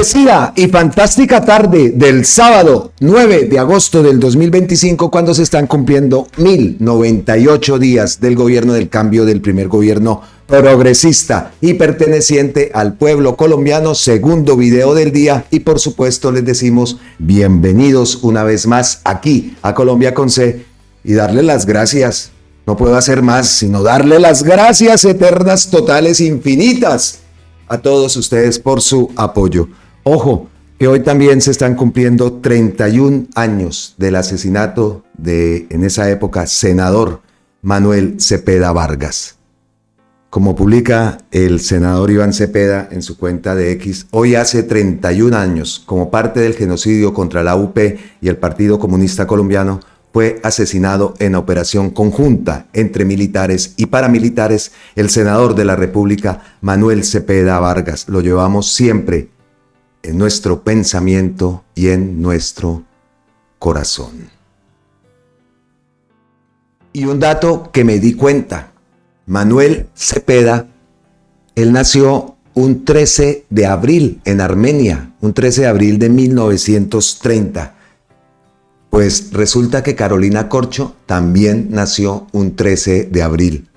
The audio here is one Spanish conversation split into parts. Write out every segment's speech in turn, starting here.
Bendecida y fantástica tarde del sábado 9 de agosto del 2025, cuando se están cumpliendo 1098 días del gobierno del cambio, del primer gobierno progresista y perteneciente al pueblo colombiano. Segundo video del día y por supuesto les decimos bienvenidos una vez más aquí a Colombia con C y darle las gracias. No puedo hacer más sino darle las gracias eternas, totales, infinitas a todos ustedes por su apoyo. Ojo, que hoy también se están cumpliendo 31 años del asesinato de, en esa época, senador Manuel Cepeda Vargas. Como publica el senador Iván Cepeda en su cuenta de X, hoy hace 31 años, como parte del genocidio contra la UP y el Partido Comunista Colombiano, fue asesinado en operación conjunta entre militares y paramilitares el senador de la República, Manuel Cepeda Vargas. Lo llevamos siempre en nuestro pensamiento y en nuestro corazón. Y un dato que me di cuenta, Manuel Cepeda, él nació un 13 de abril en Armenia, un 13 de abril de 1930. Pues resulta que Carolina Corcho también nació un 13 de abril.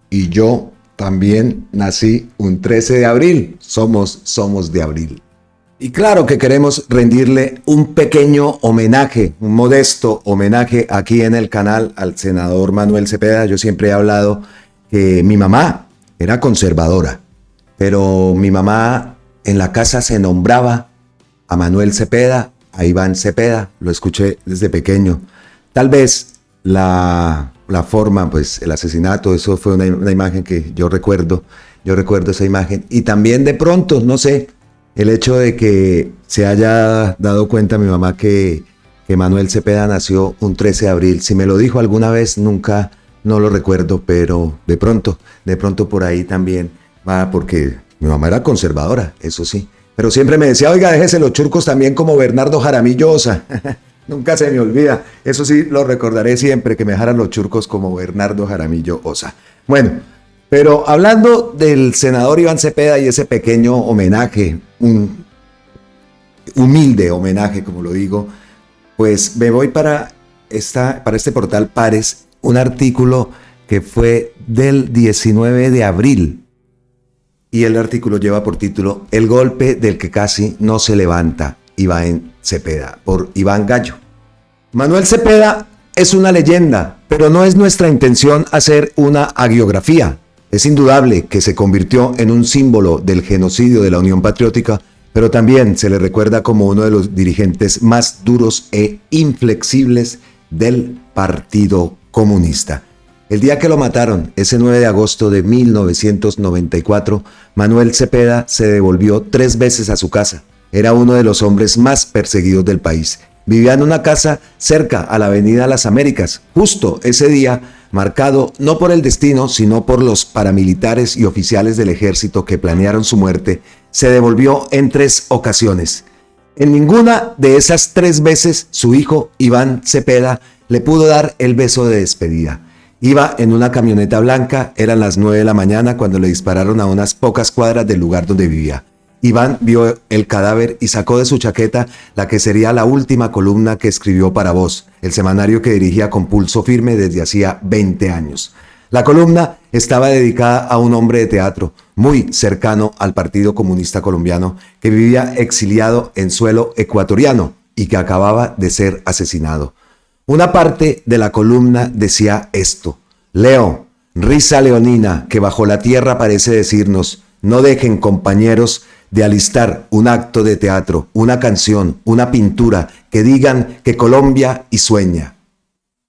Y yo también nací un 13 de abril. Somos de abril. Y claro que queremos rendirle un pequeño homenaje, un modesto homenaje aquí en el canal al senador Manuel Cepeda. Yo siempre he hablado que mi mamá era conservadora, pero mi mamá en la casa se nombraba a Manuel Cepeda, a Iván Cepeda, lo escuché desde pequeño. Tal vez la forma, pues el asesinato, eso fue una imagen que yo recuerdo esa imagen. Y también de pronto, no sé, el hecho de que se haya dado cuenta mi mamá que Manuel Cepeda nació un 13 de abril. Si me lo dijo alguna vez, nunca, no lo recuerdo, pero de pronto por ahí también va, porque mi mamá era conservadora, eso sí. Pero siempre me decía, oiga, déjese los churcos también como Bernardo Jaramillo Osa. Nunca se me olvida. Eso sí, lo recordaré siempre, que me dejaran los churcos como Bernardo Jaramillo Osa. Bueno, pero hablando del senador Iván Cepeda y ese pequeño homenaje, un humilde homenaje, como lo digo, pues me voy para este portal Pares, un artículo que fue del 19 de abril. Y el artículo lleva por título El golpe del que casi no se levanta, Iván Cepeda, por Iván Gallo. Manuel Cepeda es una leyenda, pero no es nuestra intención hacer una hagiografía. Es indudable que se convirtió en un símbolo del genocidio de la Unión Patriótica, pero también se le recuerda como uno de los dirigentes más duros e inflexibles del Partido Comunista. El día que lo mataron, ese 9 de agosto de 1994, Manuel Cepeda se devolvió 3 veces a su casa. Era uno de los hombres más perseguidos del país. Vivía en una casa cerca a la avenida Las Américas, justo ese día, marcado no por el destino, sino por los paramilitares y oficiales del ejército que planearon su muerte. Se devolvió en 3 ocasiones. En ninguna de esas 3 veces, su hijo Iván Cepeda le pudo dar el beso de despedida. Iba en una camioneta blanca, eran las 9 de la mañana cuando le dispararon a unas pocas cuadras del lugar donde vivía. Iván vio el cadáver y sacó de su chaqueta la que sería la última columna que escribió para Voz, el semanario que dirigía con pulso firme desde hacía 20 años. La columna estaba dedicada a un hombre de teatro muy cercano al Partido Comunista Colombiano que vivía exiliado en suelo ecuatoriano y que acababa de ser asesinado. Una parte de la columna decía esto: Leo, risa leonina que bajo la tierra parece decirnos, no dejen, compañeros, de alistar un acto de teatro, una canción, una pintura que digan que Colombia y sueña.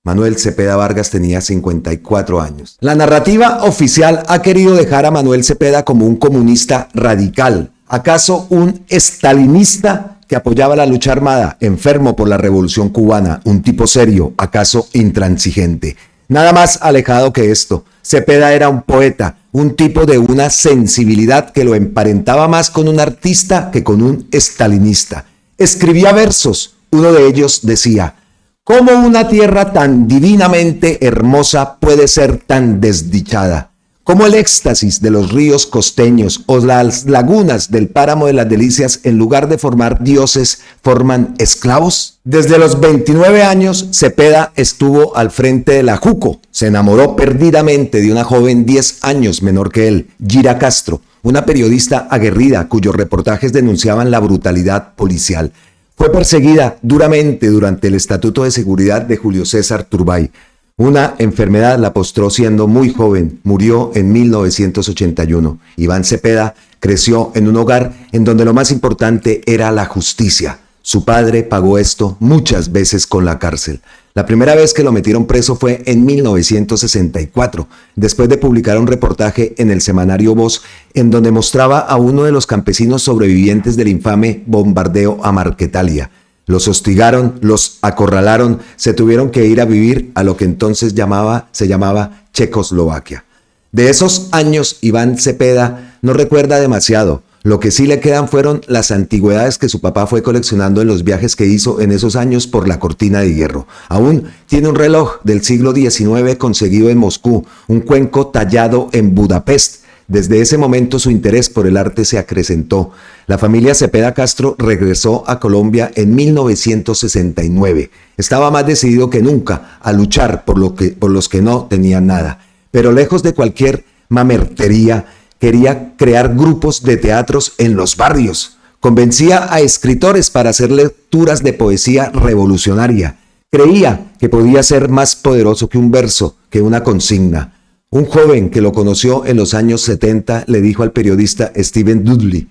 Manuel Cepeda Vargas tenía 54 años. La narrativa oficial ha querido dejar a Manuel Cepeda como un comunista radical, acaso un estalinista que apoyaba la lucha armada, enfermo por la revolución cubana, un tipo serio, acaso intransigente. Nada más alejado que esto. Cepeda era un poeta, un tipo de una sensibilidad que lo emparentaba más con un artista que con un estalinista. Escribía versos, uno de ellos decía: ¿cómo una tierra tan divinamente hermosa puede ser tan desdichada? Como el éxtasis de los ríos costeños o las lagunas del páramo de las Delicias, en lugar de formar dioses, forman esclavos. Desde los 29 años, Cepeda estuvo al frente de la JUCO. Se enamoró perdidamente de una joven 10 años menor que él, Gira Castro, una periodista aguerrida cuyos reportajes denunciaban la brutalidad policial. Fue perseguida duramente durante el Estatuto de Seguridad de Julio César Turbay. Una enfermedad la postró siendo muy joven, murió en 1981. Iván Cepeda creció en un hogar en donde lo más importante era la justicia. Su padre pagó esto muchas veces con la cárcel. La primera vez que lo metieron preso fue en 1964, después de publicar un reportaje en el semanario Voz, en donde mostraba a uno de los campesinos sobrevivientes del infame bombardeo a Marquetalia. Los hostigaron, los acorralaron, se tuvieron que ir a vivir a lo que entonces se llamaba Checoslovaquia. De esos años, Iván Cepeda no recuerda demasiado. Lo que sí le quedan fueron las antigüedades que su papá fue coleccionando en los viajes que hizo en esos años por la Cortina de Hierro. Aún tiene un reloj del siglo XIX conseguido en Moscú, un cuenco tallado en Budapest. Desde ese momento su interés por el arte se acrecentó. La familia Cepeda Castro regresó a Colombia en 1969. Estaba más decidido que nunca a luchar por los que no tenían nada. Pero lejos de cualquier mamertería, quería crear grupos de teatros en los barrios. Convencía a escritores para hacer lecturas de poesía revolucionaria. Creía que podía ser más poderoso que un verso, que una consigna. Un joven que lo conoció en los años 70 le dijo al periodista Stephen Dudley: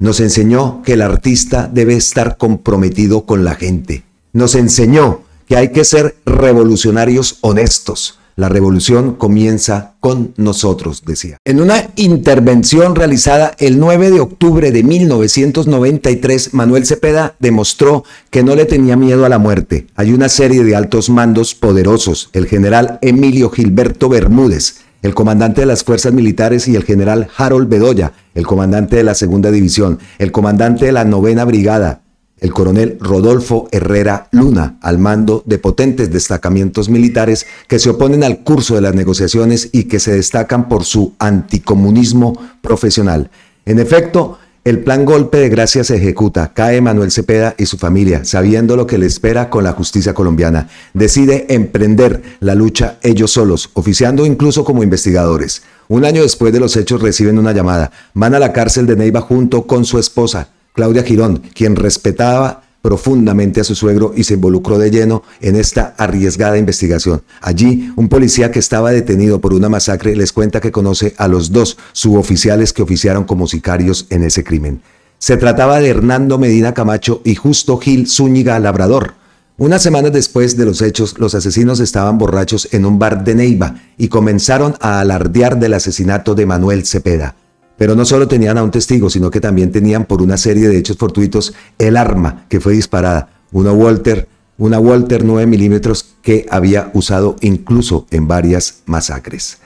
nos enseñó que el artista debe estar comprometido con la gente. Nos enseñó que hay que ser revolucionarios honestos. La revolución comienza con nosotros, decía. En una intervención realizada el 9 de octubre de 1993, Manuel Cepeda demostró que no le tenía miedo a la muerte. Hay una serie de altos mandos poderosos: el general Emilio Gilberto Bermúdez, el comandante de las fuerzas militares, y el general Harold Bedoya, el comandante de la segunda división, el comandante de la 9ª brigada, el coronel Rodolfo Herrera Luna, al mando de potentes destacamentos militares que se oponen al curso de las negociaciones y que se destacan por su anticomunismo profesional. En efecto, el plan golpe de gracia se ejecuta. Cae Manuel Cepeda y su familia, sabiendo lo que le espera con la justicia colombiana. Decide emprender la lucha ellos solos, oficiando incluso como investigadores. Un año después de los hechos reciben una llamada. Van a la cárcel de Neiva junto con su esposa, Claudia Girón, quien respetaba profundamente a su suegro y se involucró de lleno en esta arriesgada investigación. Allí, un policía que estaba detenido por una masacre les cuenta que conoce a los 2 suboficiales que oficiaron como sicarios en ese crimen. Se trataba de Hernando Medina Camacho y Justo Gil Zúñiga Labrador. Unas semanas después de los hechos, los asesinos estaban borrachos en un bar de Neiva y comenzaron a alardear del asesinato de Manuel Cepeda. Pero no solo tenían a un testigo, sino que también tenían, por una serie de hechos fortuitos, el arma que fue disparada, una Walter 9 milímetros que había usado incluso en varias masacres.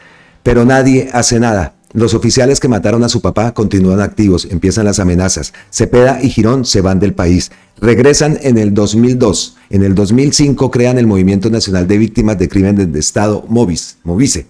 Pero nadie hace nada. Los oficiales que mataron a su papá continúan activos, empiezan las amenazas. Cepeda y Girón se van del país. Regresan en el 2002. En el 2005 crean el Movimiento Nacional de Víctimas de Crímenes de Estado, Movice.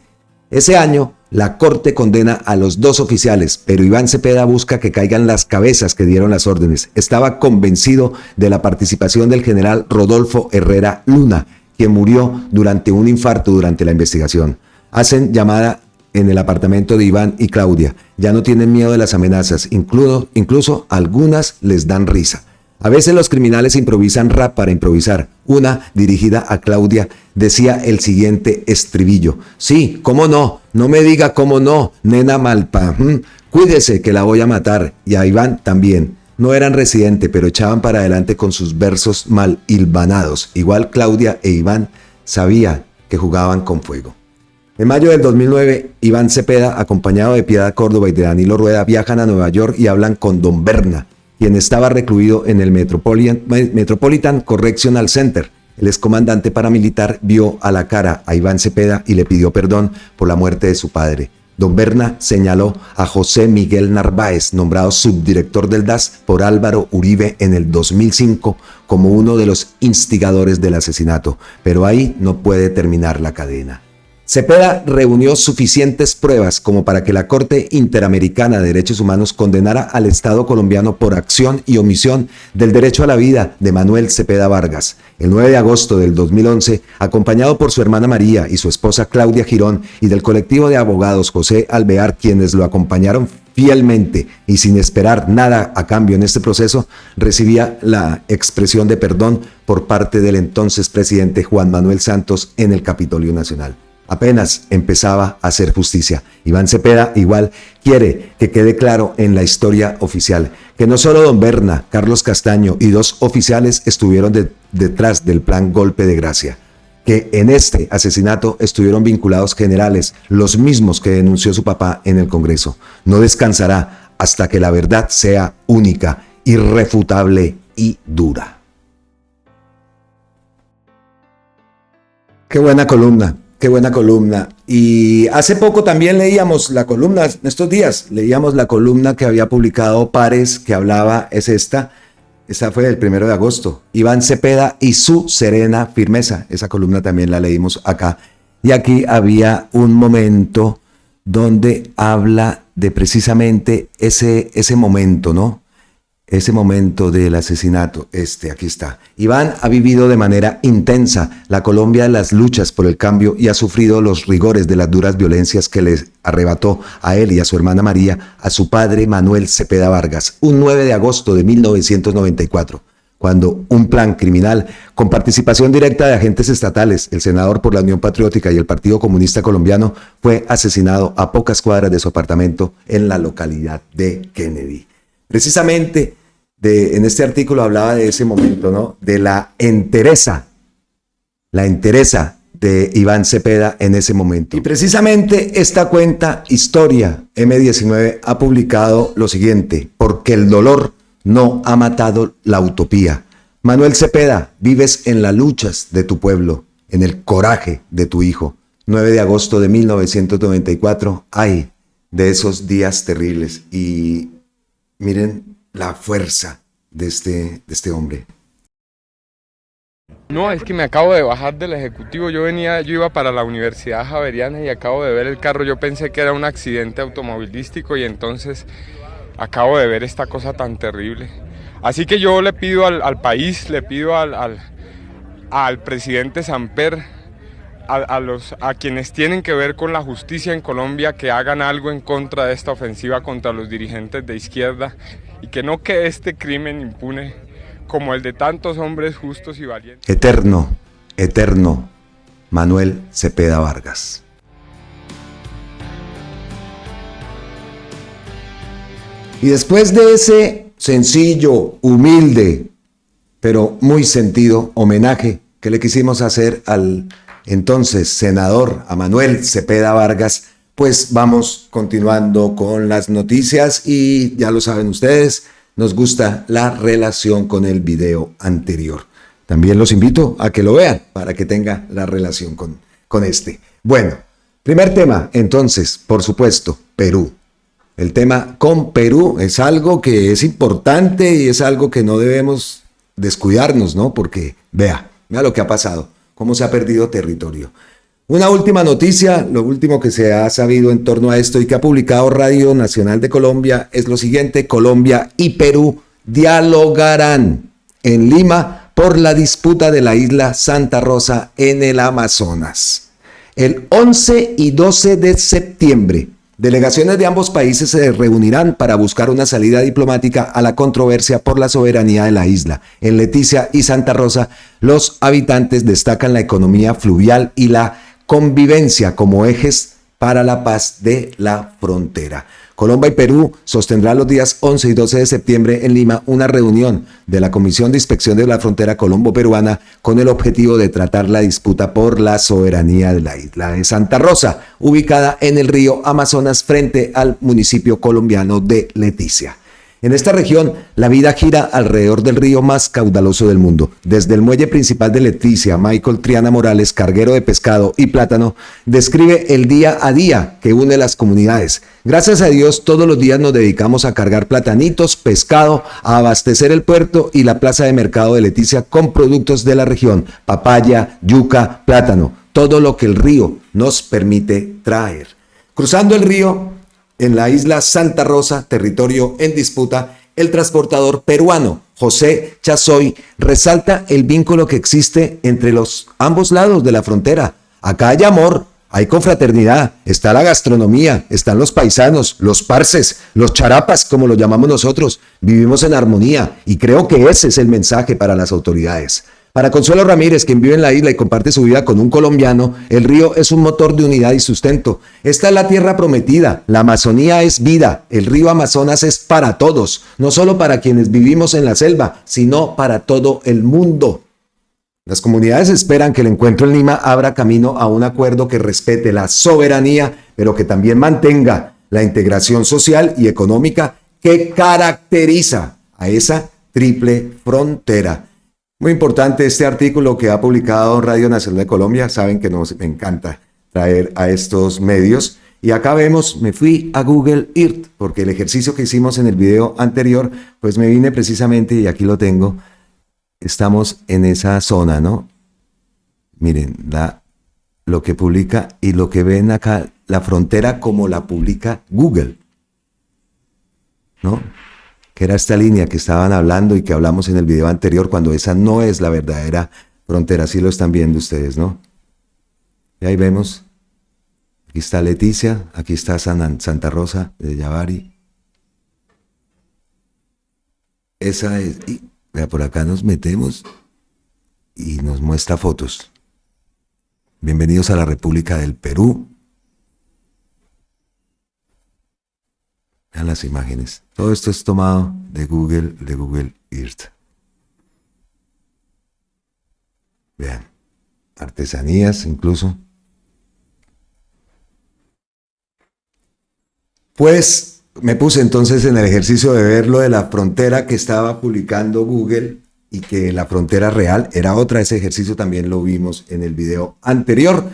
Ese año, la Corte condena a los 2 oficiales, pero Iván Cepeda busca que caigan las cabezas que dieron las órdenes. Estaba convencido de la participación del general Rodolfo Herrera Luna, quien murió durante un infarto durante la investigación. Hacen llamada en el apartamento de Iván y Claudia. Ya no tienen miedo de las amenazas, incluso algunas les dan risa. A veces los criminales improvisan rap para improvisar. Una, dirigida a Claudia, decía el siguiente estribillo: sí, cómo no me diga cómo no, nena malpa, cuídese que la voy a matar. Y a Iván también. No eran residente, pero echaban para adelante con sus versos mal hilvanados. Igual Claudia e Iván sabían que jugaban con fuego. En mayo del 2009, Iván Cepeda, acompañado de Piedad Córdoba y de Danilo Rueda, viajan a Nueva York y hablan con Don Berna, quien estaba recluido en el Metropolitan Correctional Center. El excomandante paramilitar vio a la cara a Iván Cepeda y le pidió perdón por la muerte de su padre. Don Berna señaló a José Miguel Narváez, nombrado subdirector del DAS por Álvaro Uribe en el 2005, como uno de los instigadores del asesinato. Pero ahí no puede terminar la cadena. Cepeda reunió suficientes pruebas como para que la Corte Interamericana de Derechos Humanos condenara al Estado colombiano por acción y omisión del derecho a la vida de Manuel Cepeda Vargas. El 9 de agosto del 2011, acompañado por su hermana María y su esposa Claudia Girón y del colectivo de abogados José Alvear, quienes lo acompañaron fielmente y sin esperar nada a cambio en este proceso, recibía la expresión de perdón por parte del entonces presidente Juan Manuel Santos en el Capitolio Nacional. Apenas empezaba a hacer justicia. Iván Cepeda igual quiere que quede claro en la historia oficial que no solo don Berna, Carlos Castaño y 2 oficiales estuvieron detrás del plan Golpe de Gracia, que en este asesinato estuvieron vinculados generales, los mismos que denunció su papá en el Congreso. No descansará hasta que la verdad sea única, irrefutable y dura. Qué buena columna. Qué buena columna. Y hace poco también leíamos la columna, en estos días, leíamos la columna que había publicado Pares, que hablaba, esta fue el 1 de agosto, Iván Cepeda y su serena firmeza. Esa columna también la leímos acá. Y aquí había un momento donde habla de precisamente ese momento, ¿no? Ese momento del asesinato, aquí está. Iván ha vivido de manera intensa la Colombia de las luchas por el cambio y ha sufrido los rigores de las duras violencias que les arrebató a él y a su hermana María, a su padre Manuel Cepeda Vargas, un 9 de agosto de 1994, cuando un plan criminal con participación directa de agentes estatales, el senador por la Unión Patriótica y el Partido Comunista Colombiano, fue asesinado a pocas cuadras de su apartamento en la localidad de Kennedy. Precisamente en este artículo hablaba de ese momento, ¿no? De la entereza de Iván Cepeda en ese momento. Y precisamente esta cuenta Historia M19 ha publicado lo siguiente: porque el dolor no ha matado la utopía. Manuel Cepeda, vives en las luchas de tu pueblo, en el coraje de tu hijo. 9 de agosto de 1994, ay, de esos días terribles. Y miren la fuerza de este hombre. No, es que me acabo de bajar del ejecutivo. Yo iba para la Universidad Javeriana y acabo de ver el carro. Yo pensé que era un accidente automovilístico y entonces acabo de ver esta cosa tan terrible. Así que yo le pido al país, le pido al presidente Samper, a quienes tienen que ver con la justicia en Colombia, que hagan algo en contra de esta ofensiva contra los dirigentes de izquierda y que no quede este crimen impune como el de tantos hombres justos y valientes. Eterno, eterno, Manuel Cepeda Vargas. Y después de ese sencillo, humilde, pero muy sentido homenaje que le quisimos hacer al entonces senador, a Manuel Cepeda Vargas, pues vamos continuando con las noticias y ya lo saben ustedes, nos gusta la relación con el video anterior. También los invito a que lo vean para que tenga la relación con este. Bueno, primer tema, entonces, por supuesto, Perú. El tema con Perú es algo que es importante y es algo que no debemos descuidarnos, ¿no? Porque vea lo que ha pasado, cómo se ha perdido territorio. Una última noticia, lo último que se ha sabido en torno a esto y que ha publicado Radio Nacional de Colombia es lo siguiente: Colombia y Perú dialogarán en Lima por la disputa de la isla Santa Rosa en el Amazonas. El 11 y 12 de septiembre, delegaciones de ambos países se reunirán para buscar una salida diplomática a la controversia por la soberanía de la isla. En Leticia y Santa Rosa, los habitantes destacan la economía fluvial y la convivencia como ejes para la paz de la frontera. Colombia y Perú sostendrán los días 11 y 12 de septiembre en Lima una reunión de la Comisión de Inspección de la Frontera Colombo-Peruana con el objetivo de tratar la disputa por la soberanía de la isla de Santa Rosa, ubicada en el río Amazonas frente al municipio colombiano de Leticia. En esta región, la vida gira alrededor del río más caudaloso del mundo. Desde el muelle principal de Leticia, Michael Triana Morales, carguero de pescado y plátano, describe el día a día que une las comunidades. Gracias a Dios, todos los días nos dedicamos a cargar platanitos, pescado, a abastecer el puerto y la plaza de mercado de Leticia con productos de la región: papaya, yuca, plátano. todo lo que el río nos permite traer. Cruzando el río, en la isla Santa Rosa, territorio en disputa, el transportador peruano José Chazoy resalta el vínculo que existe entre los ambos lados de la frontera. Acá hay amor, hay confraternidad, está la gastronomía, están los paisanos, los parces, los charapas, como lo llamamos nosotros. Vivimos en armonía y creo que ese es el mensaje para las autoridades. Para Consuelo Ramírez, quien vive en la isla y comparte su vida con un colombiano, el río es un motor de unidad y sustento. Esta es la tierra prometida, la Amazonía es vida, el río Amazonas es para todos, no solo para quienes vivimos en la selva, sino para todo el mundo. Las comunidades esperan que el encuentro en Lima abra camino a un acuerdo que respete la soberanía, pero que también mantenga la integración social y económica que caracteriza a esa triple frontera. Muy importante este artículo que ha publicado Radio Nacional de Colombia. Saben que me encanta traer a estos medios. Y acá vemos, me fui a Google Earth, porque el ejercicio que hicimos en el video anterior, pues me vine precisamente, y aquí lo tengo, estamos en esa zona, ¿no? Miren, lo que publica y lo que ven acá, la frontera como la publica Google, ¿no? Que era esta línea que estaban hablando y que hablamos en el video anterior, cuando esa no es la verdadera frontera. Así lo están viendo ustedes, ¿no? Y ahí vemos, aquí está Leticia, aquí está Santa Rosa de Yavari. Esa es, y vea, por acá nos metemos y nos muestra fotos. Bienvenidos a la República del Perú. Vean las imágenes. Todo esto es tomado de Google Earth. Vean, artesanías incluso. Pues me puse entonces en el ejercicio de ver lo de la frontera que estaba publicando Google y que la frontera real era otra. Ese ejercicio también lo vimos en el video anterior.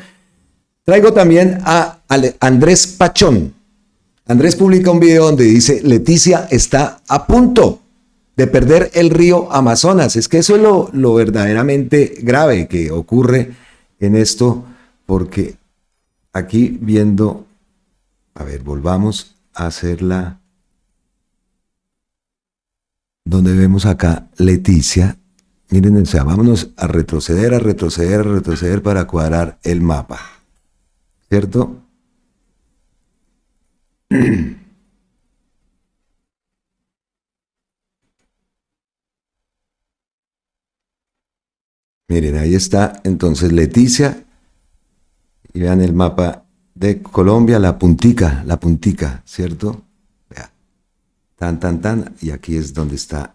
Traigo también a Andrés Pachón. Andrés publica un video donde dice: Leticia está a punto de perder el río Amazonas. Es que eso es lo verdaderamente grave que ocurre en esto, porque aquí viendo, a ver, volvamos a hacerla, donde vemos acá Leticia. Miren, o sea, vámonos a retroceder para cuadrar el mapa, ¿cierto? Miren, ahí está entonces Leticia, y vean el mapa de Colombia, la puntica, ¿cierto? Vea, tan, y aquí es donde está.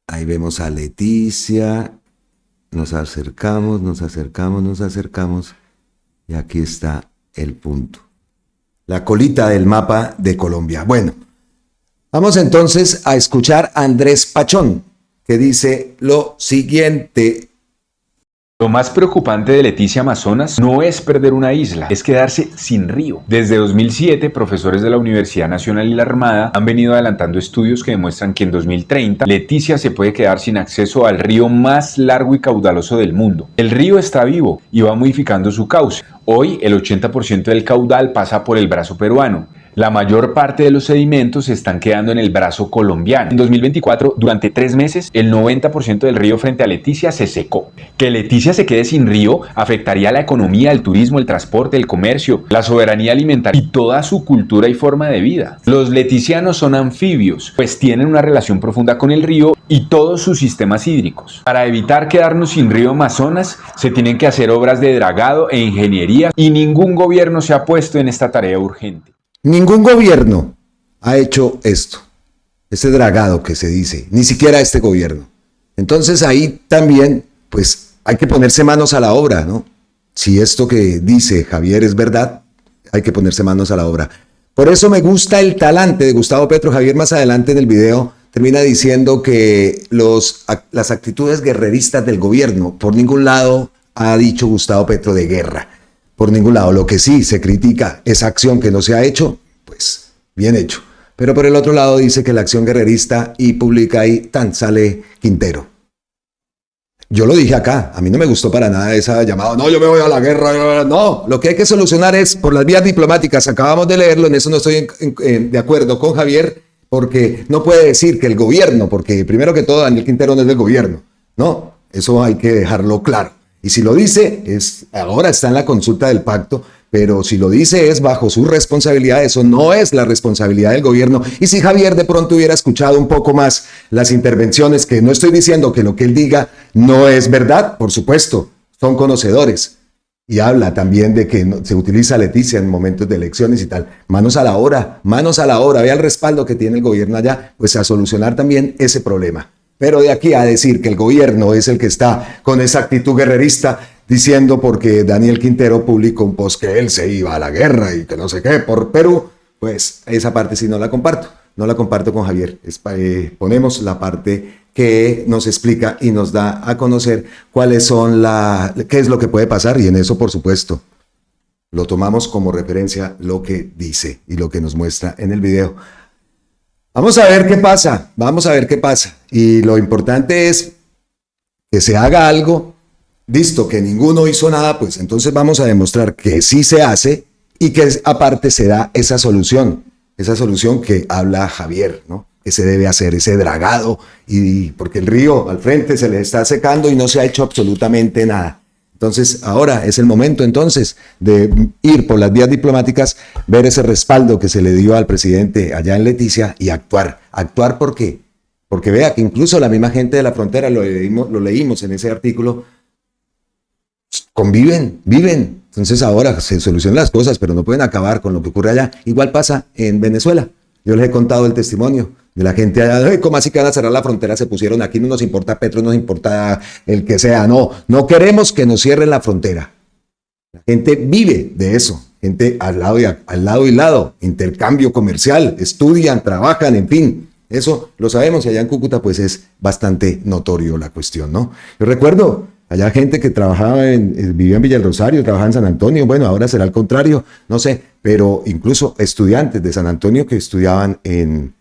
Ahí vemos a Leticia, nos acercamos, y aquí está el punto. La colita del mapa de Colombia. Bueno, vamos entonces a escuchar a Andrés Pachón, que dice lo siguiente. Lo más preocupante de Leticia Amazonas no es perder una isla, es quedarse sin río. Desde 2007, profesores de la Universidad Nacional y la Armada han venido adelantando estudios que demuestran que en 2030 Leticia se puede quedar sin acceso al río más largo y caudaloso del mundo. El río está vivo y va modificando su cauce. Hoy, el 80% del caudal pasa por el brazo peruano. La mayor parte de los sedimentos se están quedando en el brazo colombiano. En 2024, durante 3 meses, el 90% del río frente a Leticia se secó. Que Leticia se quede sin río afectaría la economía, el turismo, el transporte, el comercio, la soberanía alimentaria y toda su cultura y forma de vida. Los leticianos son anfibios, pues tienen una relación profunda con el río y todos sus sistemas hídricos. Para evitar quedarnos sin río Amazonas, se tienen que hacer obras de dragado e ingeniería y ningún gobierno se ha puesto en esta tarea urgente. Ningún gobierno ha hecho esto, ese dragado que se dice, ni siquiera este gobierno. Entonces ahí también, pues hay que ponerse manos a la obra, ¿no? Si esto que dice Javier es verdad, hay que ponerse manos a la obra. Por eso me gusta el talante de Gustavo Petro. Javier más adelante en el video termina diciendo que las actitudes guerreristas del gobierno, por ningún lado ha dicho Gustavo Petro de guerra. Por ningún lado. Lo que sí se critica, esa acción que no se ha hecho, pues bien hecho. Pero por el otro lado dice que la acción guerrerista, y publica ahí, tan sale Quintero. Yo lo dije acá, a mí no me gustó para nada esa llamada, no, yo me voy a la guerra, no, lo que hay que solucionar es por las vías diplomáticas, acabamos de leerlo, en eso no estoy de acuerdo con Javier, porque no puede decir que el gobierno, porque primero que todo Daniel Quintero no es del gobierno, no, eso hay que dejarlo claro, y si lo dice, ahora está en la consulta del pacto, pero si lo dice es bajo su responsabilidad, eso no es la responsabilidad del gobierno. Y si Javier de pronto hubiera escuchado un poco más las intervenciones, que no estoy diciendo que lo que él diga no es verdad, por supuesto, son conocedores. Y habla también de que se utiliza Leticia en momentos de elecciones y tal. Manos a la obra, vea el respaldo que tiene el gobierno allá, pues a solucionar también ese problema. Pero de aquí a decir que el gobierno es el que está con esa actitud guerrerista, diciendo porque Daniel Quintero publicó un post que él se iba a la guerra y que no sé qué por Perú, pues esa parte sí no la comparto con Javier. Ponemos la parte que nos explica y nos da a conocer qué es lo que puede pasar, y en eso, por supuesto, lo tomamos como referencia lo que dice y lo que nos muestra en el video. Vamos a ver qué pasa, y lo importante es que se haga algo. Visto que ninguno hizo nada, pues entonces vamos a demostrar que sí se hace y que aparte se da esa solución que habla Javier, ¿no? Que se debe hacer ese dragado, y porque el río al frente se le está secando y no se ha hecho absolutamente nada. Entonces ahora es el momento entonces de ir por las vías diplomáticas, ver ese respaldo que se le dio al presidente allá en Leticia y actuar. ¿Actuar por qué? Porque vea que incluso la misma gente de la frontera, lo leímos en ese artículo, viven. Entonces ahora se solucionan las cosas, pero no pueden acabar con lo que ocurre allá. Igual pasa en Venezuela. Yo les he contado el testimonio de la gente allá. ¿Cómo así que van a cerrar la frontera? Se pusieron aquí, no nos importa Petro, no nos importa el que sea. No queremos que nos cierren la frontera. La gente vive de eso. Gente al lado y lado. Intercambio comercial, estudian, trabajan, en fin. Eso lo sabemos, y allá en Cúcuta pues es bastante notorio la cuestión, ¿no? Yo recuerdo allá gente que vivía en Villa del Rosario, trabajaba en San Antonio, bueno, ahora será al contrario, no sé, pero incluso estudiantes de San Antonio que estudiaban en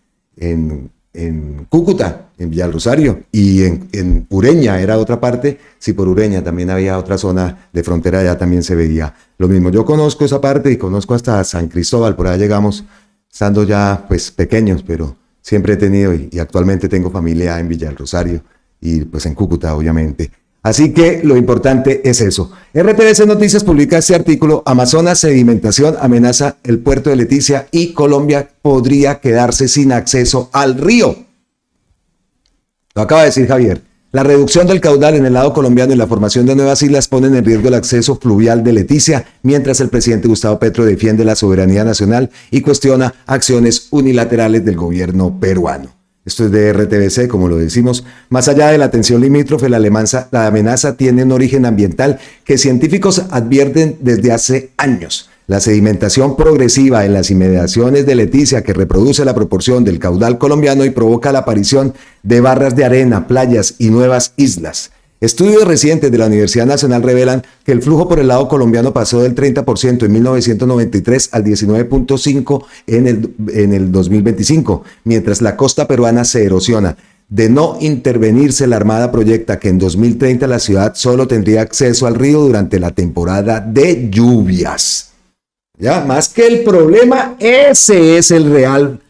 Cúcuta, en Villa del Rosario, y en Ureña era otra parte, sí, por Ureña también había otra zona de frontera, allá también se veía lo mismo. Yo conozco esa parte y conozco hasta San Cristóbal, por allá llegamos, estando ya pues pequeños, pero siempre he tenido y actualmente tengo familia en Villa del Rosario y pues en Cúcuta, obviamente. Así que lo importante es eso. RTBC Noticias publica este artículo: Amazonas sedimentación amenaza el puerto de Leticia y Colombia podría quedarse sin acceso al río. Lo acaba de decir Javier. La reducción del caudal en el lado colombiano y la formación de nuevas islas ponen en riesgo el acceso fluvial de Leticia, mientras el presidente Gustavo Petro defiende la soberanía nacional y cuestiona acciones unilaterales del gobierno peruano. Esto es de RTBC, como lo decimos. Más allá de la tensión limítrofe, la amenaza tiene un origen ambiental que científicos advierten desde hace años. La sedimentación progresiva en las inmediaciones de Leticia, que reproduce la proporción del caudal colombiano y provoca la aparición de barras de arena, playas y nuevas islas. Estudios recientes de la Universidad Nacional revelan que el flujo por el lado colombiano pasó del 30% en 1993 al 19.5% en el 2025, mientras la costa peruana se erosiona. De no intervenirse, la Armada proyecta que en 2030 la ciudad solo tendría acceso al río durante la temporada de lluvias. Ya, más que el problema, ese es el real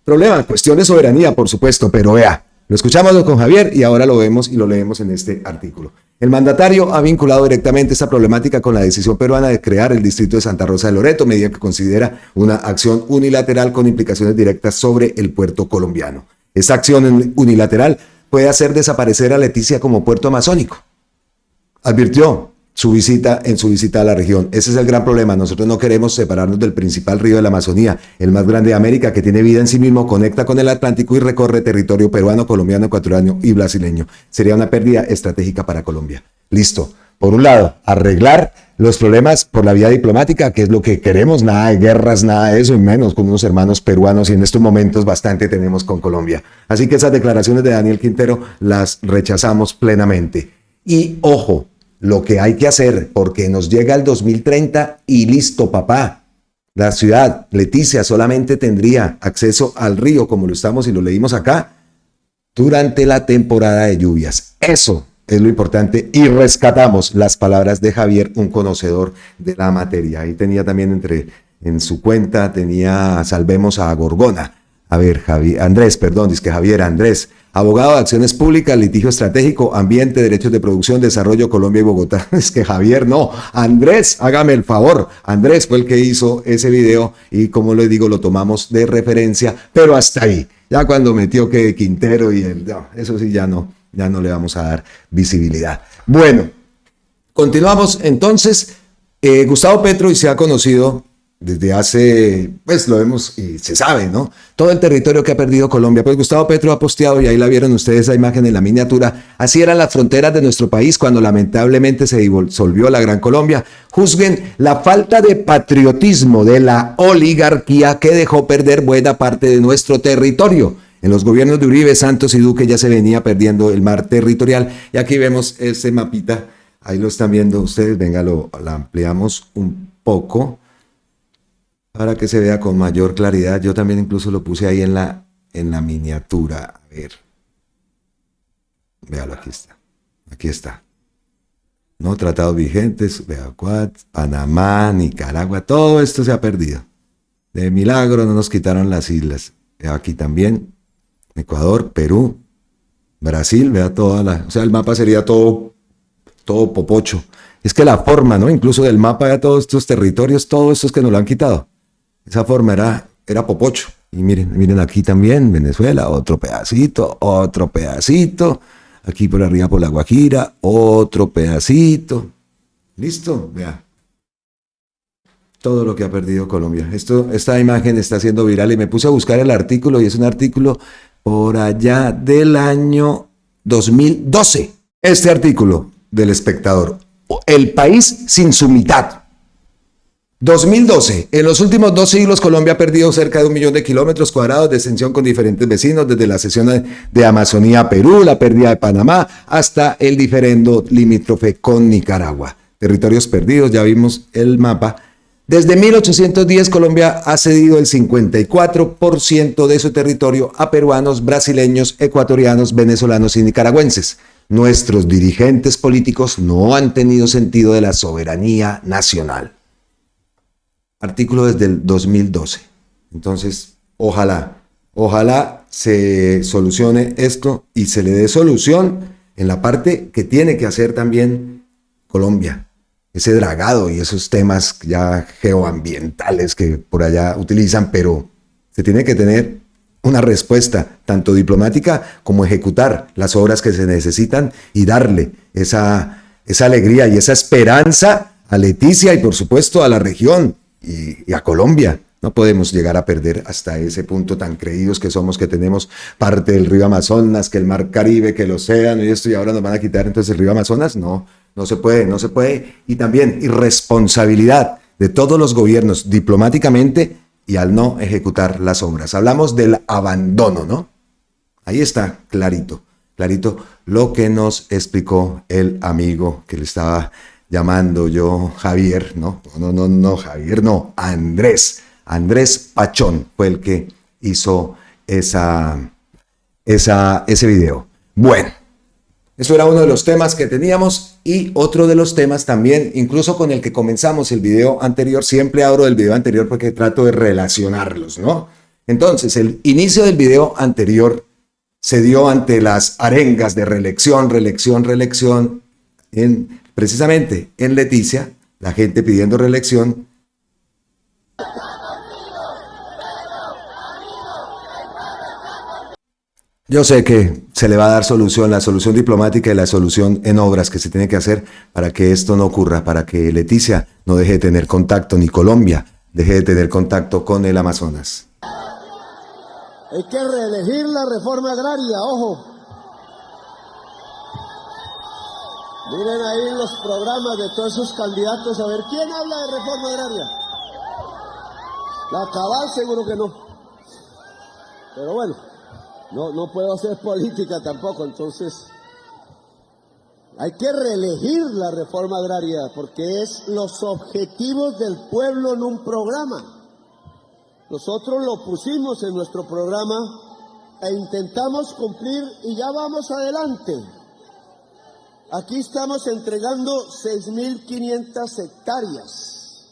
problema. Cuestión de soberanía, por supuesto, pero vea. Lo escuchamos con Javier y ahora lo vemos y lo leemos en este artículo. El mandatario ha vinculado directamente esta problemática con la decisión peruana de crear el distrito de Santa Rosa de Loreto, medida que considera una acción unilateral con implicaciones directas sobre el puerto colombiano. Esa acción unilateral puede hacer desaparecer a Leticia como puerto amazónico, advirtió en su visita a la región. Ese es el gran problema. Nosotros no queremos separarnos del principal río de la Amazonía, el más grande de América, que tiene vida en sí mismo, conecta con el Atlántico y recorre territorio peruano, colombiano, ecuatoriano y brasileño. Sería una pérdida estratégica para Colombia. Listo. Por un lado, arreglar los problemas por la vía diplomática, que es lo que queremos, nada de guerras, nada de eso, y menos con unos hermanos peruanos, y en estos momentos bastante tenemos con Colombia. Así que esas declaraciones de Daniel Quintero las rechazamos plenamente. Y ojo, lo que hay que hacer, porque nos llega el 2030 y listo, papá. La ciudad, Leticia, solamente tendría acceso al río, como lo estamos y lo leímos acá, durante la temporada de lluvias. Eso es lo importante, y rescatamos las palabras de Javier, un conocedor de la materia. Ahí tenía también en su cuenta, tenía Salvemos a Gorgona. A ver, Andrés, abogado de acciones públicas, litigio estratégico, ambiente, derechos de producción, desarrollo, Colombia y Bogotá. Es que Javier, no, Andrés, hágame el favor. Andrés fue el que hizo ese video y, como les digo, lo tomamos de referencia, pero hasta ahí. Ya cuando metió que Quintero eso sí ya no le vamos a dar visibilidad. Bueno, continuamos entonces. Gustavo Petro, y se ha conocido desde hace, pues lo vemos y se sabe, ¿no? Todo el territorio que ha perdido Colombia. Pues Gustavo Petro ha posteado, y ahí la vieron ustedes, esa imagen en la miniatura. Así eran las fronteras de nuestro país cuando lamentablemente se disolvió la Gran Colombia. Juzguen la falta de patriotismo de la oligarquía que dejó perder buena parte de nuestro territorio. En los gobiernos de Uribe, Santos y Duque ya se venía perdiendo el mar territorial. Y aquí vemos este mapita, ahí lo están viendo ustedes. Venga, la ampliamos un poco para que se vea con mayor claridad. Yo también incluso lo puse ahí en la miniatura. A ver. Véalo, aquí está. No, tratados vigentes, Panamá, Nicaragua, todo esto se ha perdido. De milagro no nos quitaron las islas. Aquí también, Ecuador, Perú, Brasil, vea o sea, el mapa sería todo popocho. Es que la forma, ¿no? Incluso del mapa de todos estos territorios, todos estos que nos lo han quitado. Esa forma era popocho. Y miren aquí también, Venezuela, otro pedacito. Aquí por arriba por La Guajira, otro pedacito. Listo, vea. Todo lo que ha perdido Colombia. Esta imagen está siendo viral y me puse a buscar el artículo, y es un artículo por allá del año 2012. Este artículo del Espectador. El país sin su mitad. 2012. En los últimos 2 siglos, Colombia ha perdido cerca de 1 millón de kilómetros cuadrados de extensión con diferentes vecinos, desde la cesión de Amazonía a Perú, la pérdida de Panamá, hasta el diferendo limítrofe con Nicaragua. Territorios perdidos, ya vimos el mapa. Desde 1810, Colombia ha cedido el 54% de su territorio a peruanos, brasileños, ecuatorianos, venezolanos y nicaragüenses. Nuestros dirigentes políticos no han tenido sentido de la soberanía nacional. Artículo desde el 2012. Entonces, ojalá se solucione esto y se le dé solución en la parte que tiene que hacer también Colombia. Ese dragado y esos temas ya geoambientales que por allá utilizan, pero se tiene que tener una respuesta tanto diplomática como ejecutar las obras que se necesitan y darle esa alegría y esa esperanza a Leticia y por supuesto a la región y a Colombia. No podemos llegar a perder hasta ese punto tan creídos que somos, que tenemos parte del río Amazonas, que el mar Caribe, que el océano y esto, y ahora nos van a quitar entonces el río Amazonas. No se puede. Y también irresponsabilidad de todos los gobiernos diplomáticamente y al no ejecutar las obras. Hablamos del abandono, ¿no? Ahí está, clarito lo que nos explicó el amigo que le estaba llamando yo Javier, no, Javier no, Andrés Pachón fue el que hizo ese video. Bueno, eso era uno de los temas que teníamos, y otro de los temas también, incluso con el que comenzamos el video anterior. Siempre abro del video anterior porque trato de relacionarlos, ¿no? Entonces, el inicio del video anterior se dio ante las arengas de reelección, precisamente en Leticia, la gente pidiendo reelección. Yo sé que se le va a dar solución, la solución diplomática y la solución en obras que se tiene que hacer para que esto no ocurra, para que Leticia no deje de tener contacto, ni Colombia deje de tener contacto con el Amazonas. Hay que reelegir la reforma agraria, ojo. Miren ahí los programas de todos esos candidatos, a ver, ¿quién habla de reforma agraria? La Cabal seguro que no. Pero bueno, no puedo hacer política tampoco, entonces hay que reelegir la reforma agraria porque es los objetivos del pueblo en un programa. Nosotros lo pusimos en nuestro programa e intentamos cumplir y ya vamos adelante. Aquí estamos entregando 6.500 hectáreas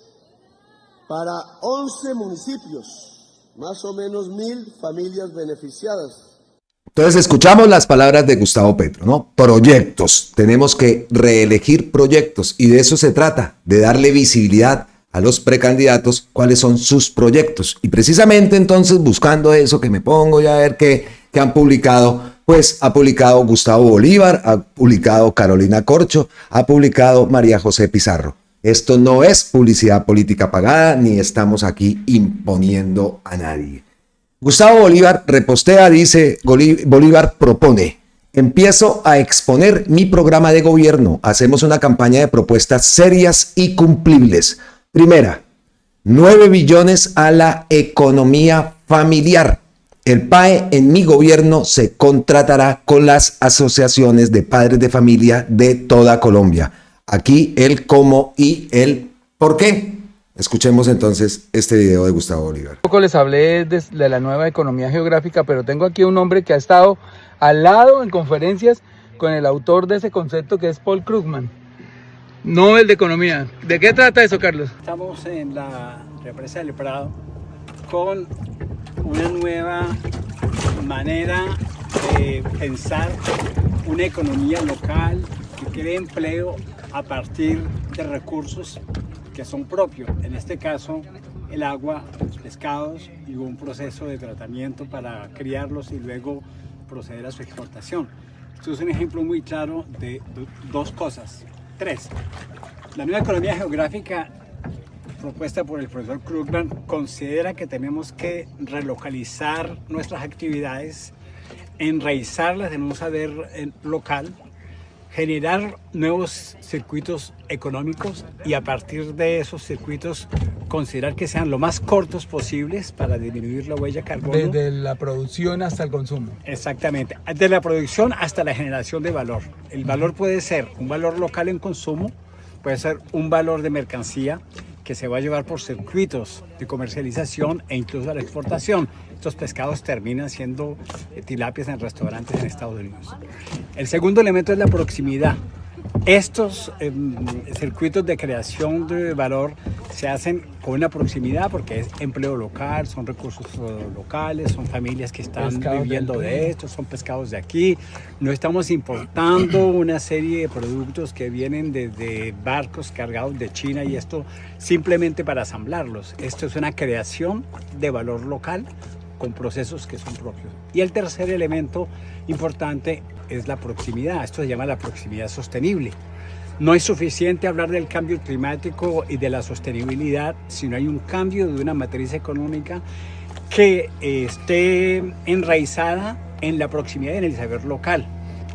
para 11 municipios, más o menos 1.000 familias beneficiadas. Entonces escuchamos las palabras de Gustavo Petro, ¿no? Proyectos. Tenemos que reelegir proyectos y de eso se trata, de darle visibilidad a los precandidatos cuáles son sus proyectos. Y precisamente entonces buscando eso que me pongo ya a ver qué han publicado, pues ha publicado Gustavo Bolívar, ha publicado Carolina Corcho, ha publicado María José Pizarro. Esto no es publicidad política pagada ni estamos aquí imponiendo a nadie. Gustavo Bolívar repostea, dice, Bolívar propone, empiezo a exponer mi programa de gobierno, hacemos una campaña de propuestas serias y cumplibles. Primera, 9 billones a la economía familiar. El PAE en mi gobierno se contratará con las asociaciones de padres de familia de toda Colombia. Aquí el cómo y el por qué. Escuchemos entonces este video de Gustavo Bolívar. Un poco les hablé de la nueva economía geográfica, pero tengo aquí un hombre que ha estado al lado en conferencias con el autor de ese concepto, que es Paul Krugman, Nobel de Economía. ¿De qué trata eso, Carlos? Estamos en la represa del Prado con una nueva manera de pensar una economía local que cree empleo a partir de recursos que son propios, en este caso el agua, los pescados y un proceso de tratamiento para criarlos y luego proceder a su exportación. Esto es un ejemplo muy claro de dos cosas. 3. La nueva economía geográfica propuesta por el profesor Krugman considera que tenemos que relocalizar nuestras actividades, enraizarlas en un saber local, generar nuevos circuitos económicos y a partir de esos circuitos considerar que sean lo más cortos posibles para disminuir la huella de carbono. Desde la producción hasta el consumo. Exactamente, desde la producción hasta la generación de valor. El valor puede ser un valor local en consumo, puede ser un valor de mercancía que se va a llevar por circuitos de comercialización e incluso a la exportación. Estos pescados terminan siendo tilapias en restaurantes en Estados Unidos. El segundo elemento es la proximidad. Estos circuitos de creación de valor se hacen con una proximidad porque es empleo local, son recursos locales, son familias que están viviendo de esto, son pescados de aquí. No estamos importando una serie de productos que vienen desde barcos cargados de China y esto simplemente para asamblarlos. Esto es una creación de valor local con procesos que son propios. Y el tercer elemento importante es la proximidad. Esto se llama la proximidad sostenible. No es suficiente hablar del cambio climático y de la sostenibilidad si no hay un cambio de una matriz económica que esté enraizada en la proximidad y en el saber local.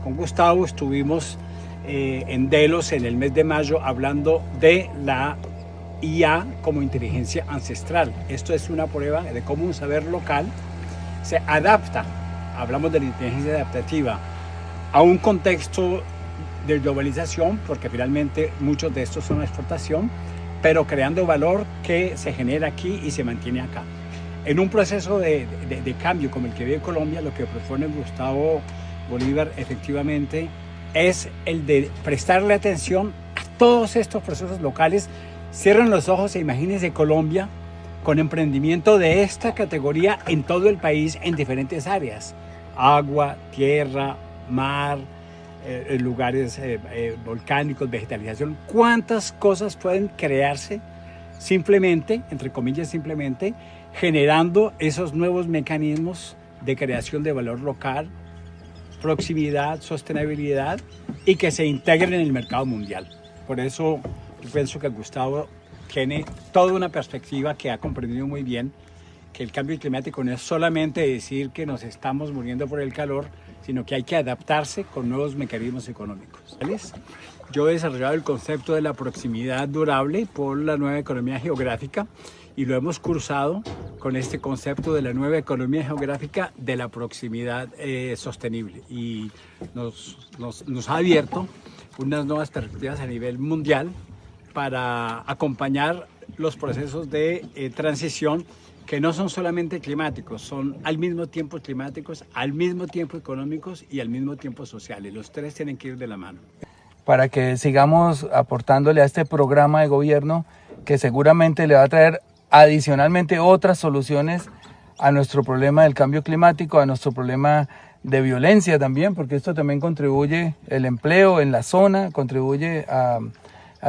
Con Gustavo estuvimos en Delos en el mes de mayo hablando de la IA como inteligencia ancestral. Esto es una prueba de cómo un saber local se adapta, hablamos de la inteligencia adaptativa, a un contexto de globalización, porque finalmente muchos de estos son una exportación, pero creando valor que se genera aquí y se mantiene acá. En un proceso de cambio como el que vive Colombia, lo que propone Gustavo Bolívar efectivamente es el de prestarle atención a todos estos procesos locales. Cierren los ojos e imagínense Colombia con emprendimiento de esta categoría en todo el país en diferentes áreas. Agua, tierra, mar, lugares volcánicos, vegetalización. ¿Cuántas cosas pueden crearse simplemente, entre comillas simplemente, generando esos nuevos mecanismos de creación de valor local, proximidad, sostenibilidad y que se integren en el mercado mundial? Por eso yo pienso que Gustavo tiene toda una perspectiva que ha comprendido muy bien que el cambio climático no es solamente decir que nos estamos muriendo por el calor, sino que hay que adaptarse con nuevos mecanismos económicos. Yo he desarrollado el concepto de la proximidad durable por la nueva economía geográfica y lo hemos cursado con este concepto de la nueva economía geográfica de la proximidad sostenible y nos ha abierto unas nuevas perspectivas a nivel mundial para acompañar los procesos de transición que no son solamente climáticos, son al mismo tiempo climáticos, al mismo tiempo económicos y al mismo tiempo sociales. Los tres tienen que ir de la mano. para que sigamos aportándole a este programa de gobierno que seguramente le va a traer adicionalmente otras soluciones a nuestro problema del cambio climático, a nuestro problema de violencia también, porque esto también contribuye, el empleo en la zona, contribuye a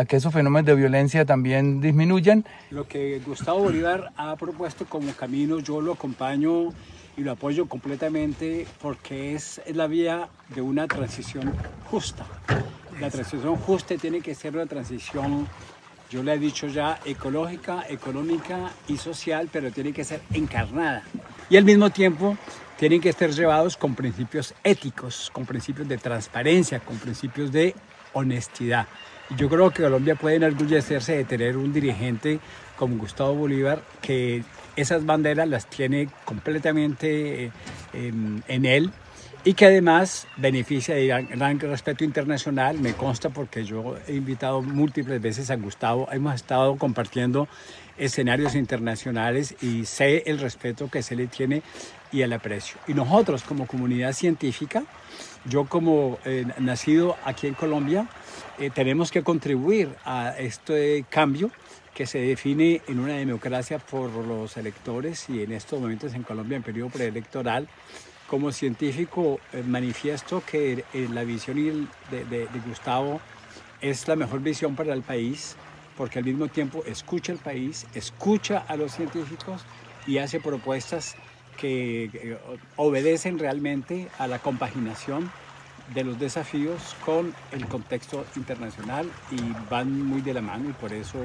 que esos fenómenos de violencia también disminuyan. Lo que Gustavo Bolívar ha propuesto como camino, yo lo acompaño y lo apoyo completamente porque es la vía de una transición justa. La transición justa tiene que ser una transición, yo le he dicho ya, ecológica, económica y social, pero tiene que ser encarnada. Y al mismo tiempo tienen que estar llevados con principios éticos, con principios de transparencia, con principios de honestidad. Y yo creo que Colombia puede enorgullecerse de tener un dirigente como Gustavo Bolívar que esas banderas las tiene completamente en él y que además beneficia de gran respeto internacional. Me consta porque yo he invitado múltiples veces a Gustavo, hemos estado compartiendo escenarios internacionales y sé el respeto que se le tiene y el aprecio. Y nosotros como comunidad científica, yo como nacido aquí en Colombia, tenemos que contribuir a este cambio que se define en una democracia por los electores y en estos momentos en Colombia en periodo preelectoral. Como científico manifiesto que la visión de Gustavo es la mejor visión para el país porque al mismo tiempo escucha al país, escucha a los científicos y hace propuestas que obedecen realmente a la compaginación de los desafíos con el contexto internacional y van muy de la mano y por eso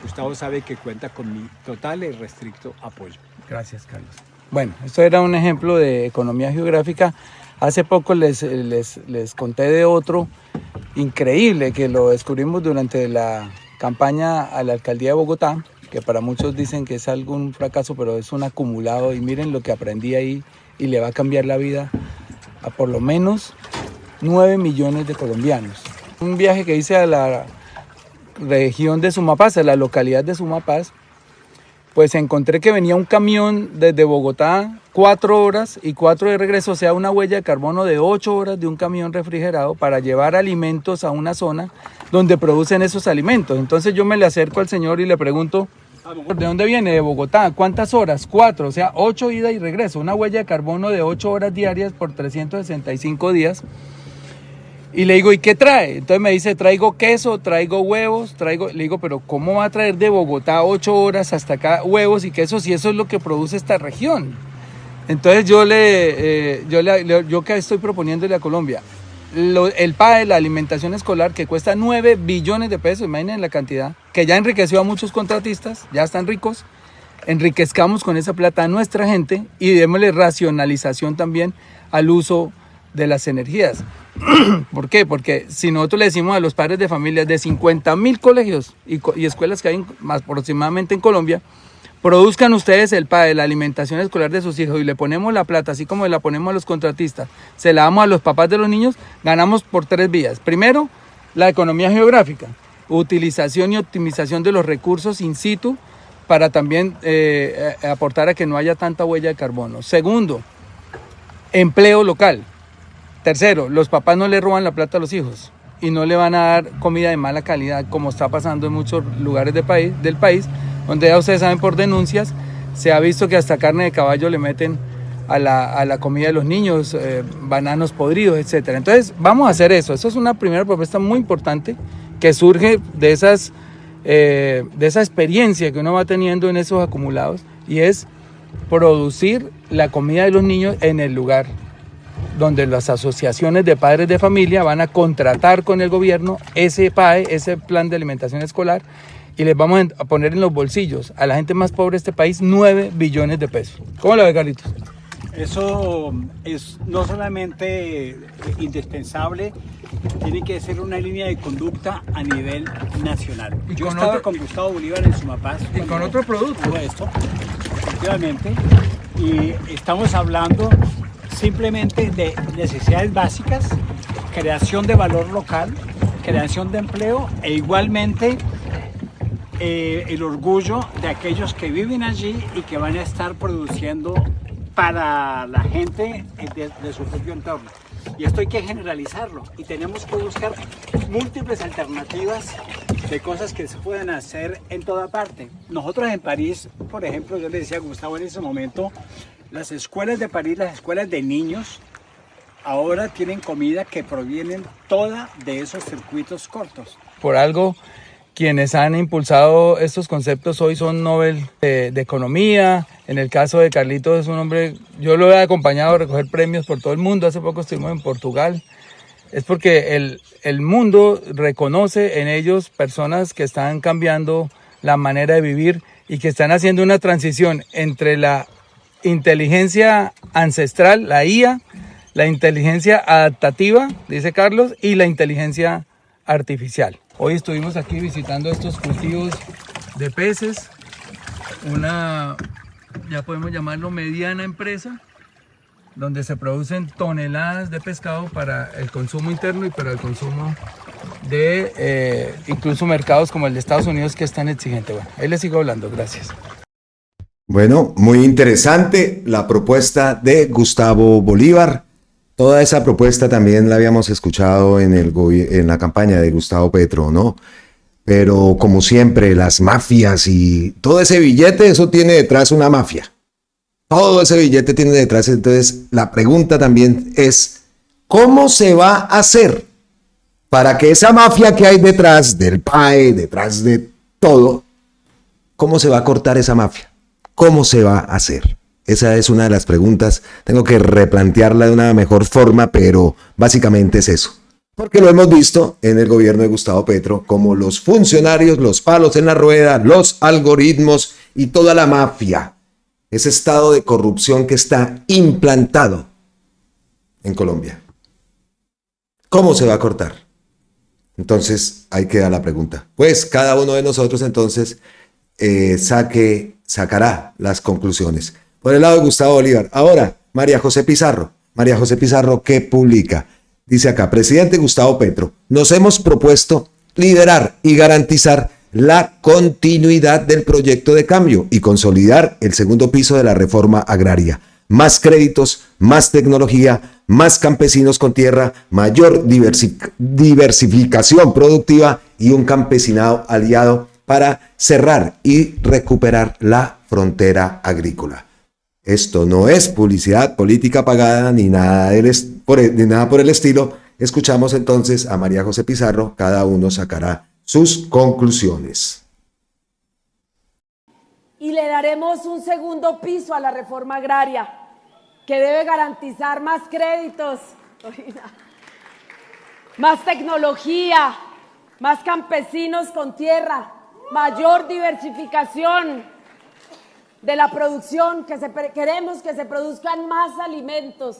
Gustavo sabe que cuenta con mi total y restricto apoyo. Gracias, Carlos. Bueno, esto era un ejemplo de economía geográfica. Hace poco les conté de otro increíble que lo descubrimos durante la campaña a la alcaldía de Bogotá, que para muchos dicen que es algún fracaso, pero es un acumulado y miren lo que aprendí ahí y le va a cambiar la vida a por lo menos 9 millones de colombianos. Un viaje que hice a la región de Sumapaz, a la localidad de Sumapaz, pues encontré que venía un camión desde Bogotá 4 horas y 4 de regreso, o sea, una huella de carbono de 8 horas de un camión refrigerado para llevar alimentos a una zona donde producen esos alimentos. Entonces yo me le acerco al señor y le pregunto, ¿de dónde viene? De Bogotá. ¿Cuántas horas? 4, o sea, 8 ida y regreso. Una huella de carbono de 8 horas diarias por 365 días. Y le digo, ¿y qué trae? Entonces me dice, traigo queso, traigo huevos, le digo, pero ¿cómo va a traer de Bogotá 8 horas hasta acá huevos y queso si eso es lo que produce esta región? Entonces yo que estoy proponiéndole a Colombia, el PAE, la alimentación escolar, que cuesta 9 billones de pesos, imaginen la cantidad, que ya enriqueció a muchos contratistas, ya están ricos, enriquezcamos con esa plata a nuestra gente y démosle racionalización también al uso de las energías. ¿Por qué? Porque si nosotros le decimos a los padres de familias de 50.000 colegios y escuelas que hay más aproximadamente en Colombia, produzcan ustedes el PAE, la alimentación escolar de sus hijos y le ponemos la plata, así como la ponemos a los contratistas, se la damos a los papás de los niños, ganamos por 3 vías. Primero, la economía geográfica, utilización y optimización de los recursos in situ para también aportar a que no haya tanta huella de carbono. Segundo, empleo local. Tercero, los papás no le roban la plata a los hijos y no le van a dar comida de mala calidad como está pasando en muchos lugares del país, donde ya ustedes saben por denuncias, se ha visto que hasta carne de caballo le meten a la comida de los niños, bananos podridos, etc. Entonces vamos a hacer eso. Eso es una primera propuesta muy importante que surge de esa experiencia que uno va teniendo en esos acumulados y es producir la comida de los niños en el lugar donde las asociaciones de padres de familia van a contratar con el gobierno ese PAE, ese plan de alimentación escolar, y les vamos a poner en los bolsillos a la gente más pobre de este país 9 billones de pesos. ¿Cómo lo ve, Carlitos? Eso es no solamente indispensable, tiene que ser una línea de conducta a nivel nacional. Yo estaba con Gustavo Bolívar en Sumapaz. Y con otro producto. Esto, efectivamente, y estamos hablando simplemente de necesidades básicas, creación de valor local, creación de empleo e igualmente el orgullo de aquellos que viven allí y que van a estar produciendo para la gente de su propio entorno. Y esto hay que generalizarlo y tenemos que buscar múltiples alternativas de cosas que se pueden hacer en toda parte. Nosotros en París, por ejemplo, yo le decía a Gustavo en ese momento, las escuelas de París, las escuelas de niños, ahora tienen comida que provienen toda de esos circuitos cortos. Por algo, quienes han impulsado estos conceptos hoy son Nobel de Economía. En el caso de Carlitos es un hombre, yo lo he acompañado a recoger premios por todo el mundo. Hace poco estuvimos en Portugal. Es porque el mundo reconoce en ellos personas que están cambiando la manera de vivir y que están haciendo una transición entre la inteligencia ancestral, la IA, la inteligencia adaptativa, dice Carlos, y la inteligencia artificial. Hoy estuvimos aquí visitando estos cultivos de peces, una, ya podemos llamarlo mediana empresa, donde se producen toneladas de pescado para el consumo interno y para el consumo de incluso mercados como el de Estados Unidos, que es tan exigente. Bueno, ahí les sigo hablando, gracias. Bueno, muy interesante la propuesta de Gustavo Bolívar. Toda esa propuesta también la habíamos escuchado en la campaña de Gustavo Petro, ¿no? Pero como siempre, las mafias y todo ese billete, eso tiene detrás una mafia. Todo ese billete tiene detrás. Entonces, la pregunta también es, ¿cómo se va a hacer para que esa mafia que hay detrás del PAE, detrás de todo, cómo se va a cortar esa mafia? ¿Cómo se va a hacer? Esa es una de las preguntas. Tengo que replantearla de una mejor forma, pero básicamente es eso. Porque lo hemos visto en el gobierno de Gustavo Petro, como los funcionarios, los palos en la rueda, los algoritmos y toda la mafia, ese estado de corrupción que está implantado en Colombia. ¿Cómo se va a cortar? Entonces, ahí queda la pregunta. Pues cada uno de nosotros entonces sacará las conclusiones. Por el lado de Gustavo Bolívar. Ahora, María José Pizarro. María José Pizarro, ¿qué publica? Dice acá, presidente Gustavo Petro, nos hemos propuesto liderar y garantizar la continuidad del proyecto de cambio y consolidar el segundo piso de la reforma agraria. Más créditos, más tecnología, más campesinos con tierra, mayor diversificación productiva y un campesinado aliado para cerrar y recuperar la frontera agrícola. Esto no es publicidad política pagada ni nada por el estilo. Escuchamos entonces a María José Pizarro, cada uno sacará sus conclusiones. Y le daremos un segundo piso a la reforma agraria, que debe garantizar más créditos, más tecnología, más campesinos con tierra, mayor diversificación de la producción, queremos que se produzcan más alimentos,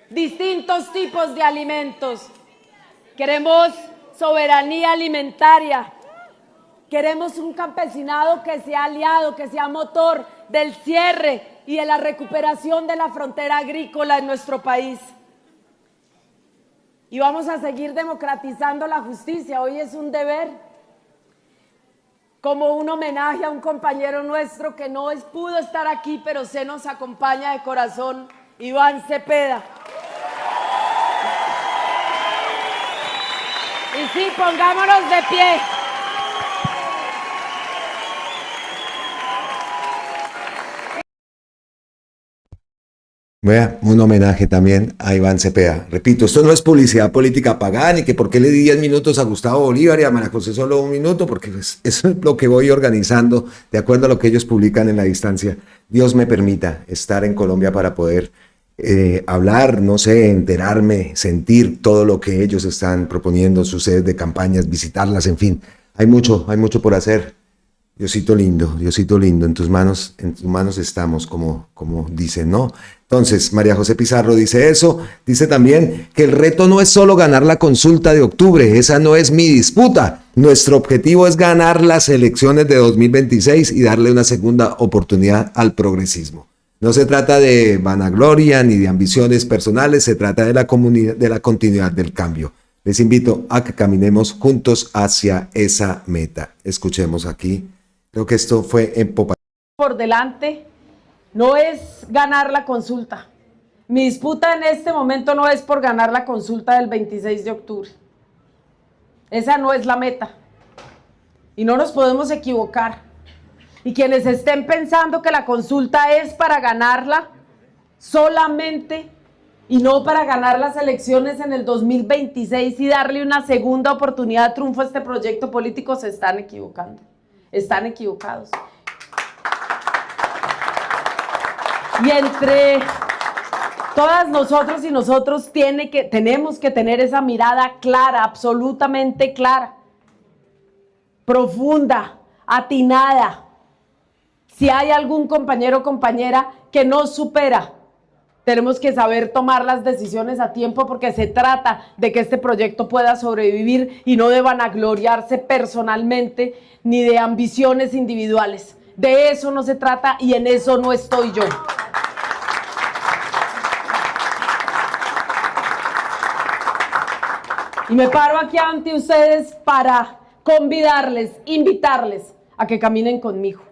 distintos tipos de alimentos. Queremos soberanía alimentaria. Queremos un campesinado que sea aliado, que sea motor del cierre y de la recuperación de la frontera agrícola en nuestro país. Y vamos a seguir democratizando la justicia. Hoy es un deber, como un homenaje a un compañero nuestro que no pudo estar aquí, pero se nos acompaña de corazón, Iván Cepeda. Y sí, pongámonos de pie. Vea, un homenaje también a Iván Cepeda. Repito, esto no es publicidad política pagada, ni que por qué le di 10 minutos a Gustavo Bolívar y a María José solo 1 minuto, porque pues, eso es lo que voy organizando de acuerdo a lo que ellos publican en la distancia. Dios me permita estar en Colombia para poder hablar, no sé, enterarme, sentir todo lo que ellos están proponiendo, sus sedes de campañas, visitarlas, en fin. Hay mucho por hacer. Diosito lindo, en tus manos estamos, como dicen, ¿no? Entonces, María José Pizarro dice eso, dice también que el reto no es solo ganar la consulta de octubre, esa no es mi disputa. Nuestro objetivo es ganar las elecciones de 2026 y darle una segunda oportunidad al progresismo. No se trata de vanagloria ni de ambiciones personales, se trata de la continuidad del cambio. Les invito a que caminemos juntos hacia esa meta. Escuchemos aquí. Creo que esto fue en Popa. Por delante no es ganar la consulta, Mi disputa en este momento no es por ganar la consulta del 26 de octubre. Esa no es la meta. Y no nos podemos equivocar. Y quienes estén pensando que la consulta es para ganarla solamente y no para ganar las elecciones en el 2026 y darle una segunda oportunidad de triunfo a este proyecto político, se están equivocando. Están equivocados. Y entre todas nosotros y nosotros tenemos que tener esa mirada clara, absolutamente clara, profunda, atinada. Si hay algún compañero o compañera que no supera, tenemos que saber tomar las decisiones a tiempo, porque se trata de que este proyecto pueda sobrevivir y no de vanagloriarse personalmente ni de ambiciones individuales. De eso no se trata y en eso no estoy yo. Y me paro aquí ante ustedes para convidarles, invitarles a que caminen conmigo.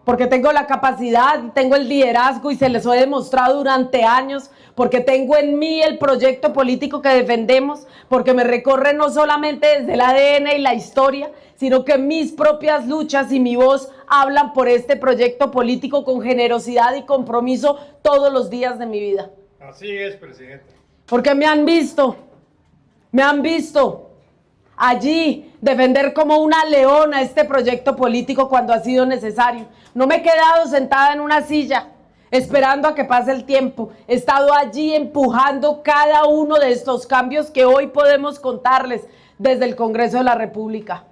Porque tengo la capacidad, tengo el liderazgo y se les he demostrado durante años, porque tengo en mí el proyecto político que defendemos, porque me recorre no solamente desde el ADN y la historia, sino que mis propias luchas y mi voz hablan por este proyecto político con generosidad y compromiso todos los días de mi vida. Así es, presidente. Porque me han visto allí defender como una leona este proyecto político cuando ha sido necesario. No me he quedado sentada en una silla esperando a que pase el tiempo. He estado allí empujando cada uno de estos cambios que hoy podemos contarles desde el Congreso de la República.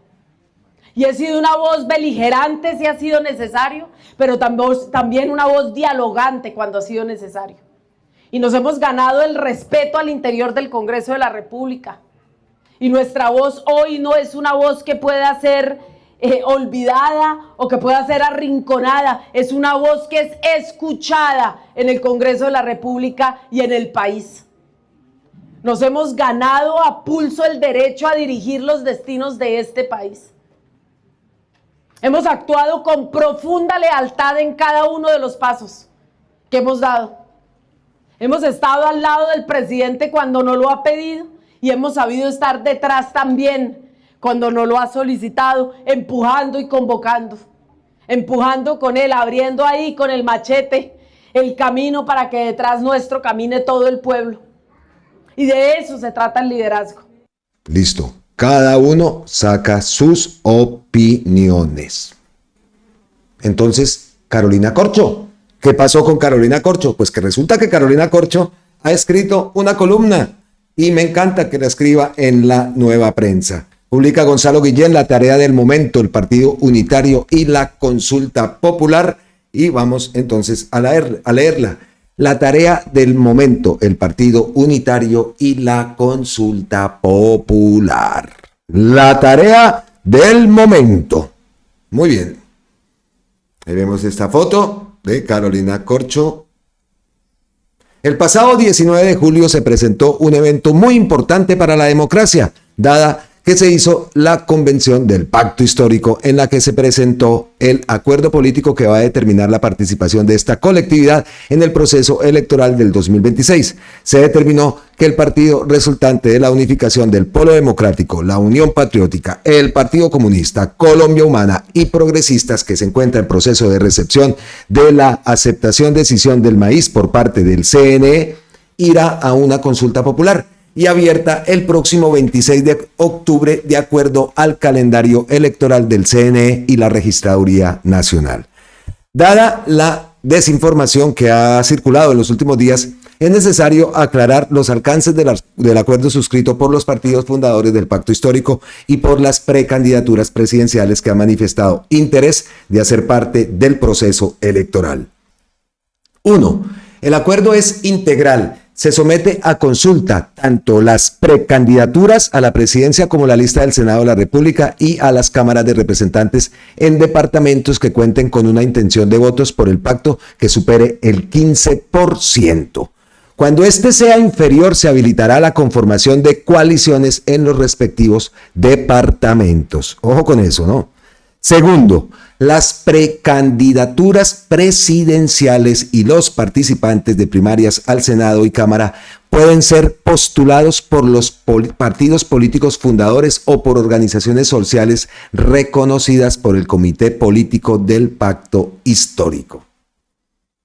Y he sido una voz beligerante si ha sido necesario, pero también una voz dialogante cuando ha sido necesario. Y nos hemos ganado el respeto al interior del Congreso de la República. Y nuestra voz hoy no es una voz que pueda ser olvidada o que pueda ser arrinconada. Es una voz que es escuchada en el Congreso de la República y en el país. Nos hemos ganado a pulso el derecho a dirigir los destinos de este país. Hemos actuado con profunda lealtad en cada uno de los pasos que hemos dado. Hemos estado al lado del presidente cuando nos lo ha pedido y hemos sabido estar detrás también cuando nos lo ha solicitado, empujando y convocando. Empujando con él, abriendo ahí con el machete el camino para que detrás nuestro camine todo el pueblo. Y de eso se trata el liderazgo. Listo. Cada uno saca sus opiniones. Entonces, Carolina Corcho. ¿Qué pasó con Carolina Corcho? Pues que resulta que Carolina Corcho ha escrito una columna y me encanta que la escriba en La Nueva Prensa. Publica Gonzalo Guillén, La Tarea del Momento, el Partido Unitario y la Consulta Popular. Y vamos entonces a leerla. La Tarea del Momento, el Partido Unitario y la Consulta Popular. La Tarea del Momento. Muy bien. Ahí vemos esta foto de Carolina Corcho. El pasado 19 de julio se presentó un evento muy importante para la democracia, dada que se hizo la convención del Pacto Histórico, en la que se presentó el acuerdo político que va a determinar la participación de esta colectividad en el proceso electoral del 2026. Se determinó que el partido resultante de la unificación del Polo Democrático, la Unión Patriótica, el Partido Comunista, Colombia Humana y Progresistas, que se encuentra en proceso de recepción de la aceptación decisión del maíz por parte del CNE, irá a una consulta popular y abierta el próximo 26 de octubre de acuerdo al calendario electoral del CNE y la Registraduría Nacional. Dada la desinformación que ha circulado en los últimos días, es necesario aclarar los alcances del acuerdo suscrito por los partidos fundadores del Pacto Histórico y por las precandidaturas presidenciales que han manifestado interés de hacer parte del proceso electoral. 1. El acuerdo es integral. Se somete a consulta tanto las precandidaturas a la presidencia como la lista del Senado de la República y a las cámaras de representantes en departamentos que cuenten con una intención de votos por el pacto que supere el 15%. Cuando este sea inferior, se habilitará la conformación de coaliciones en los respectivos departamentos. Ojo con eso, ¿no? Segundo, Las precandidaturas presidenciales y los participantes de primarias al Senado y Cámara pueden ser postulados por los partidos políticos fundadores o por organizaciones sociales reconocidas por el Comité Político del Pacto Histórico.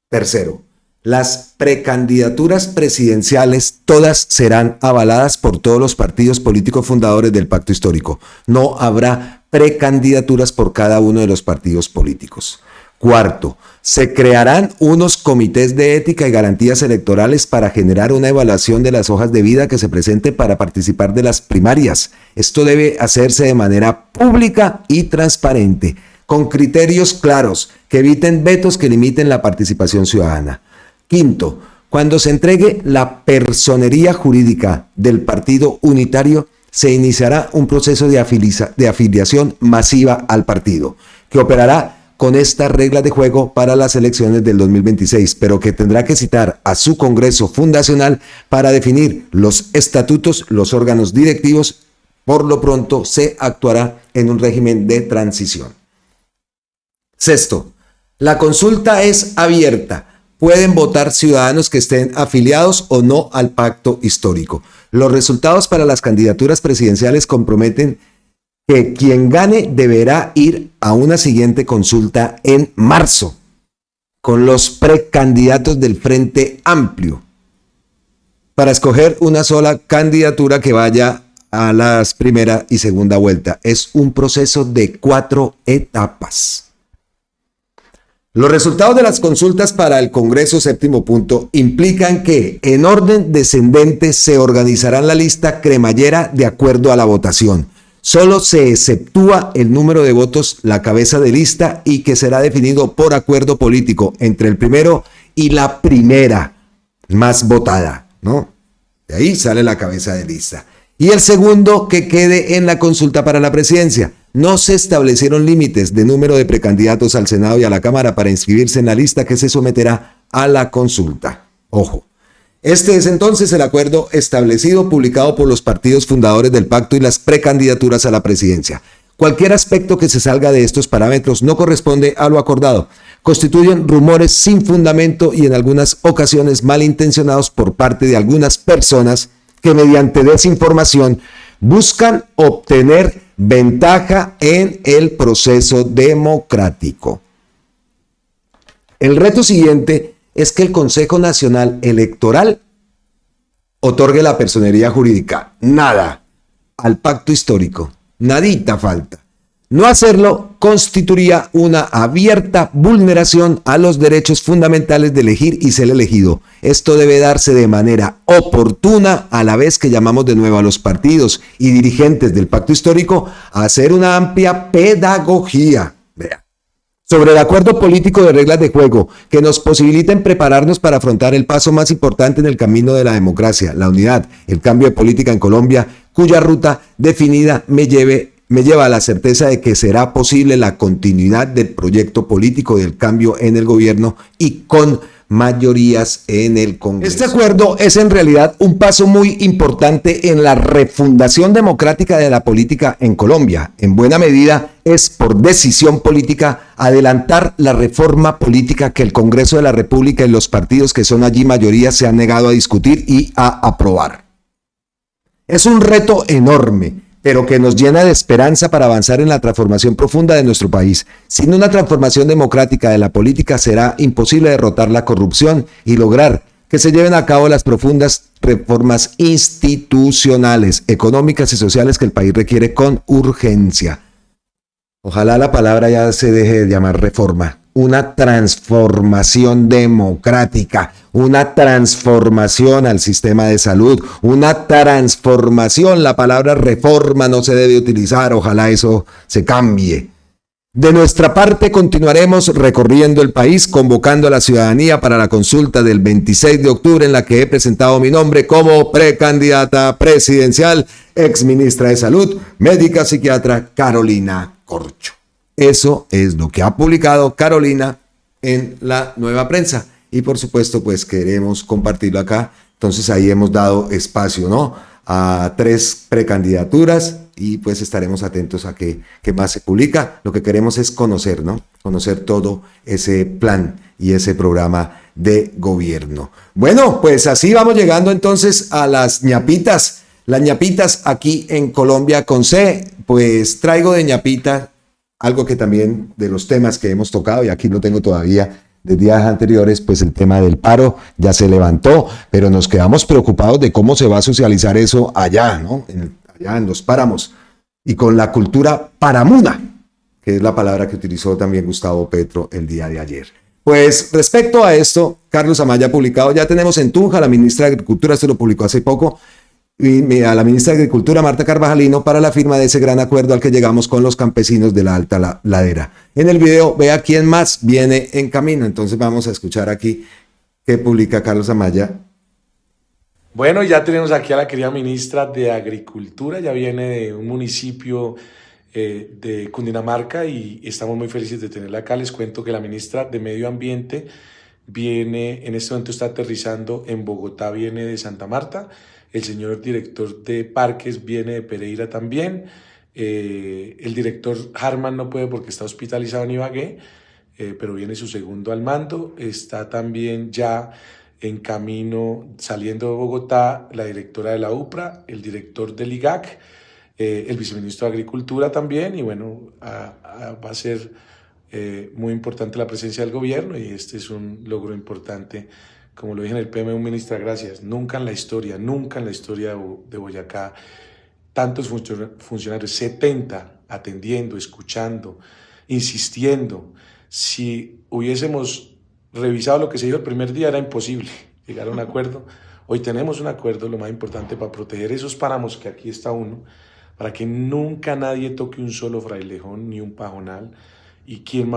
Tercero, las precandidaturas presidenciales todas serán avaladas por todos los partidos políticos fundadores del Pacto Histórico. No habrá precandidaturas por cada uno de los partidos políticos. Cuarto, se crearán unos comités de ética y garantías electorales para generar una evaluación de las hojas de vida que se presenten para participar de las primarias. Esto debe hacerse de manera pública y transparente, con criterios claros que eviten vetos que limiten la participación ciudadana. Quinto, cuando se entregue la personería jurídica del partido unitario, se iniciará un proceso de afiliación masiva al partido, que operará con estas reglas de juego para las elecciones del 2026, pero que tendrá que citar a su Congreso Fundacional para definir los estatutos, los órganos directivos. Por lo pronto se actuará en un régimen de transición. Sexto, la consulta es abierta. Pueden votar ciudadanos que estén afiliados o no al pacto histórico. Los resultados para las candidaturas presidenciales comprometen que quien gane deberá ir a una siguiente consulta en marzo con los precandidatos del Frente Amplio para escoger una sola candidatura que vaya a las primera y segunda vuelta. Es un proceso de 4 etapas. Los resultados de las consultas para el Congreso Séptimo Punto implican que en orden descendente se organizará la lista cremallera de acuerdo a la votación. Solo se exceptúa el número de votos, la cabeza de lista, y que será definido por acuerdo político entre el primero y la primera más votada, ¿no? De ahí sale la cabeza de lista. Y el segundo que quede en la consulta para la presidencia. No se establecieron límites de número de precandidatos al Senado y a la Cámara para inscribirse en la lista que se someterá a la consulta. Ojo. Este es entonces el acuerdo establecido, publicado por los partidos fundadores del pacto y las precandidaturas a la presidencia. Cualquier aspecto que se salga de estos parámetros no corresponde a lo acordado. Constituyen rumores sin fundamento y en algunas ocasiones malintencionados por parte de algunas personas que mediante desinformación buscan obtener ventaja en el proceso democrático. El reto siguiente es que el Consejo Nacional Electoral otorgue la personería jurídica. Nada. Al pacto histórico. Nadita falta. No hacerlo constituiría una abierta vulneración a los derechos fundamentales de elegir y ser elegido. Esto debe darse de manera oportuna, a la vez que llamamos de nuevo a los partidos y dirigentes del pacto histórico a hacer una amplia pedagogía. Vea. Sobre el acuerdo político de reglas de juego que nos posibiliten prepararnos para afrontar el paso más importante en el camino de la democracia, la unidad, el cambio de política en Colombia, cuya ruta definida me lleva a la certeza de que será posible la continuidad del proyecto político del cambio en el gobierno y con mayorías en el Congreso. Este acuerdo es en realidad un paso muy importante en la refundación democrática de la política en Colombia. En buena medida es por decisión política adelantar la reforma política que el Congreso de la República y los partidos que son allí mayoría se han negado a discutir y a aprobar. Es un reto enorme, pero que nos llena de esperanza para avanzar en la transformación profunda de nuestro país. Sin una transformación democrática de la política será imposible derrotar la corrupción y lograr que se lleven a cabo las profundas reformas institucionales, económicas y sociales que el país requiere con urgencia. Ojalá la palabra ya se deje de llamar reforma. Una transformación democrática, una transformación al sistema de salud, una transformación. La palabra reforma no se debe utilizar, ojalá eso se cambie. De nuestra parte continuaremos recorriendo el país, convocando a la ciudadanía para la consulta del 26 de octubre en la que he presentado mi nombre como precandidata presidencial, exministra de Salud, médica psiquiatra Carolina Corcho. Eso es lo que ha publicado Carolina en la Nueva Prensa y por supuesto pues queremos compartirlo acá. Entonces ahí hemos dado espacio, ¿no?, a 3 precandidaturas y pues estaremos atentos a qué más se publica. Lo que queremos es conocer, ¿no? Conocer todo ese plan y ese programa de gobierno. Bueno, pues así vamos llegando entonces a las ñapitas. Las ñapitas aquí en Colombia con C, pues traigo de ñapita algo que también de los temas que hemos tocado, y aquí lo tengo todavía de días anteriores, pues el tema del paro ya se levantó, pero nos quedamos preocupados de cómo se va a socializar eso allá, ¿no? Allá en los páramos, y con la cultura paramuna, que es la palabra que utilizó también Gustavo Petro el día de ayer. Pues respecto a esto, Carlos Amaya ha publicado, ya tenemos en Tunja a la ministra de Agricultura, esto lo publicó hace poco, y a la ministra de Agricultura, Marta Carvajalino, para la firma de ese gran acuerdo al que llegamos con los campesinos de la Alta Ladera. En el video, vea quién más viene en camino. Entonces vamos a escuchar aquí qué publica Carlos Amaya. Bueno, ya tenemos aquí a la querida ministra de Agricultura, ya viene de un municipio de Cundinamarca y estamos muy felices de tenerla acá. Les cuento que la ministra de Medio Ambiente viene, en este momento está aterrizando en Bogotá, viene de Santa Marta. El señor director de Parques viene de Pereira también. El director Harman no puede porque está hospitalizado en Ibagué, pero viene su segundo al mando. Está también ya en camino, saliendo de Bogotá, la directora de la UPRA, el director del IGAC, el viceministro de Agricultura también. Y bueno, va a ser muy importante la presencia del gobierno y este es un logro importante. Como lo dije en el PMU, ministra, gracias. Nunca en la historia de Boyacá, tantos funcionarios, 70 atendiendo, escuchando, insistiendo. Si hubiésemos revisado lo que se dijo el primer día, era imposible llegar a un acuerdo. Hoy tenemos un acuerdo, lo más importante, para proteger esos páramos, que aquí está uno, para que nunca nadie toque un solo frailejón ni un pajonal. Y quién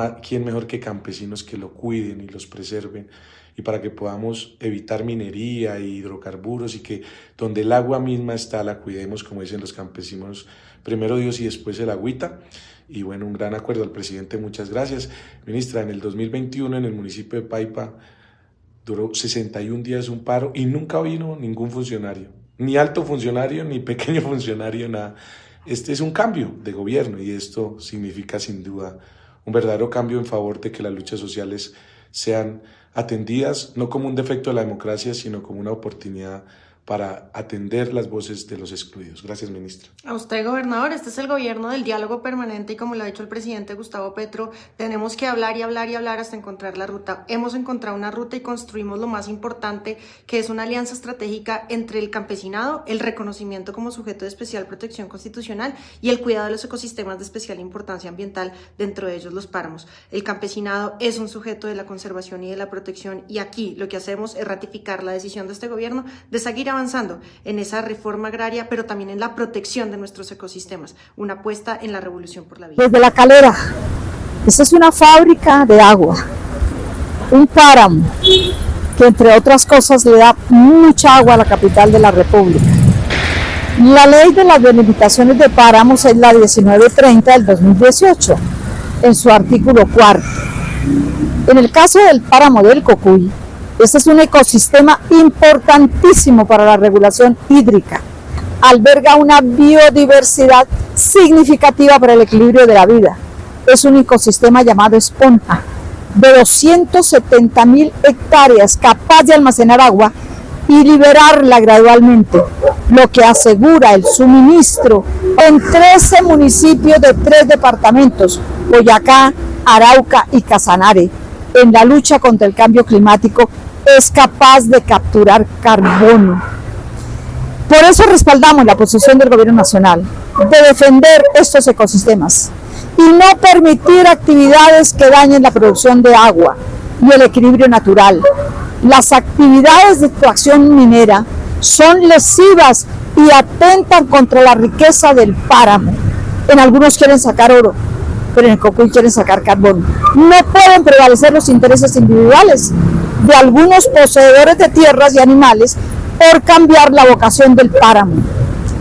mejor que campesinos que lo cuiden y los preserven, y para que podamos evitar minería e hidrocarburos y que donde el agua misma está la cuidemos, como dicen los campesinos, primero Dios y después el agüita. Y bueno, un gran acuerdo al presidente, muchas gracias. Ministra, en el 2021 en el municipio de Paipa duró 61 días un paro y nunca vino ningún funcionario, ni alto funcionario, ni pequeño funcionario, nada. Este es un cambio de gobierno y esto significa sin duda un verdadero cambio en favor de que las luchas sociales sean atendidas, no como un defecto de la democracia, sino como una oportunidad para atender las voces de los excluidos. Gracias, ministra. A usted, gobernador, este es el gobierno del diálogo permanente y como lo ha dicho el presidente Gustavo Petro, tenemos que hablar y hablar y hablar hasta encontrar la ruta. Hemos encontrado una ruta y construimos lo más importante, que es una alianza estratégica entre el campesinado, el reconocimiento como sujeto de especial protección constitucional y el cuidado de los ecosistemas de especial importancia ambiental, dentro de ellos los páramos. El campesinado es un sujeto de la conservación y de la protección y aquí lo que hacemos es ratificar la decisión de este gobierno de seguir avanzando en esa reforma agraria, pero también en la protección de nuestros ecosistemas, una apuesta en la revolución por la vida. Desde La Calera, esta es una fábrica de agua, un páramo que entre otras cosas le da mucha agua a la capital de la República. La ley de las delimitaciones de páramos es la 1930 del 2018, en su artículo 4. En el caso del páramo del Cocuy, este es un ecosistema importantísimo para la regulación hídrica. Alberga una biodiversidad significativa para el equilibrio de la vida. Es un ecosistema llamado esponja, de 270.000 hectáreas, capaz de almacenar agua y liberarla gradualmente, lo que asegura el suministro en 13 municipios de 3 departamentos, Boyacá, Arauca y Casanare. En la lucha contra el cambio climático es capaz de capturar carbono. Por eso respaldamos la posición del Gobierno Nacional de defender estos ecosistemas y no permitir actividades que dañen la producción de agua y el equilibrio natural. Las actividades de extracción minera son lesivas y atentan contra la riqueza del páramo. En algunos quieren sacar oro, pero en el Cocuy quieren sacar carbón. No pueden prevalecer los intereses individuales de algunos poseedores de tierras y animales por cambiar la vocación del páramo.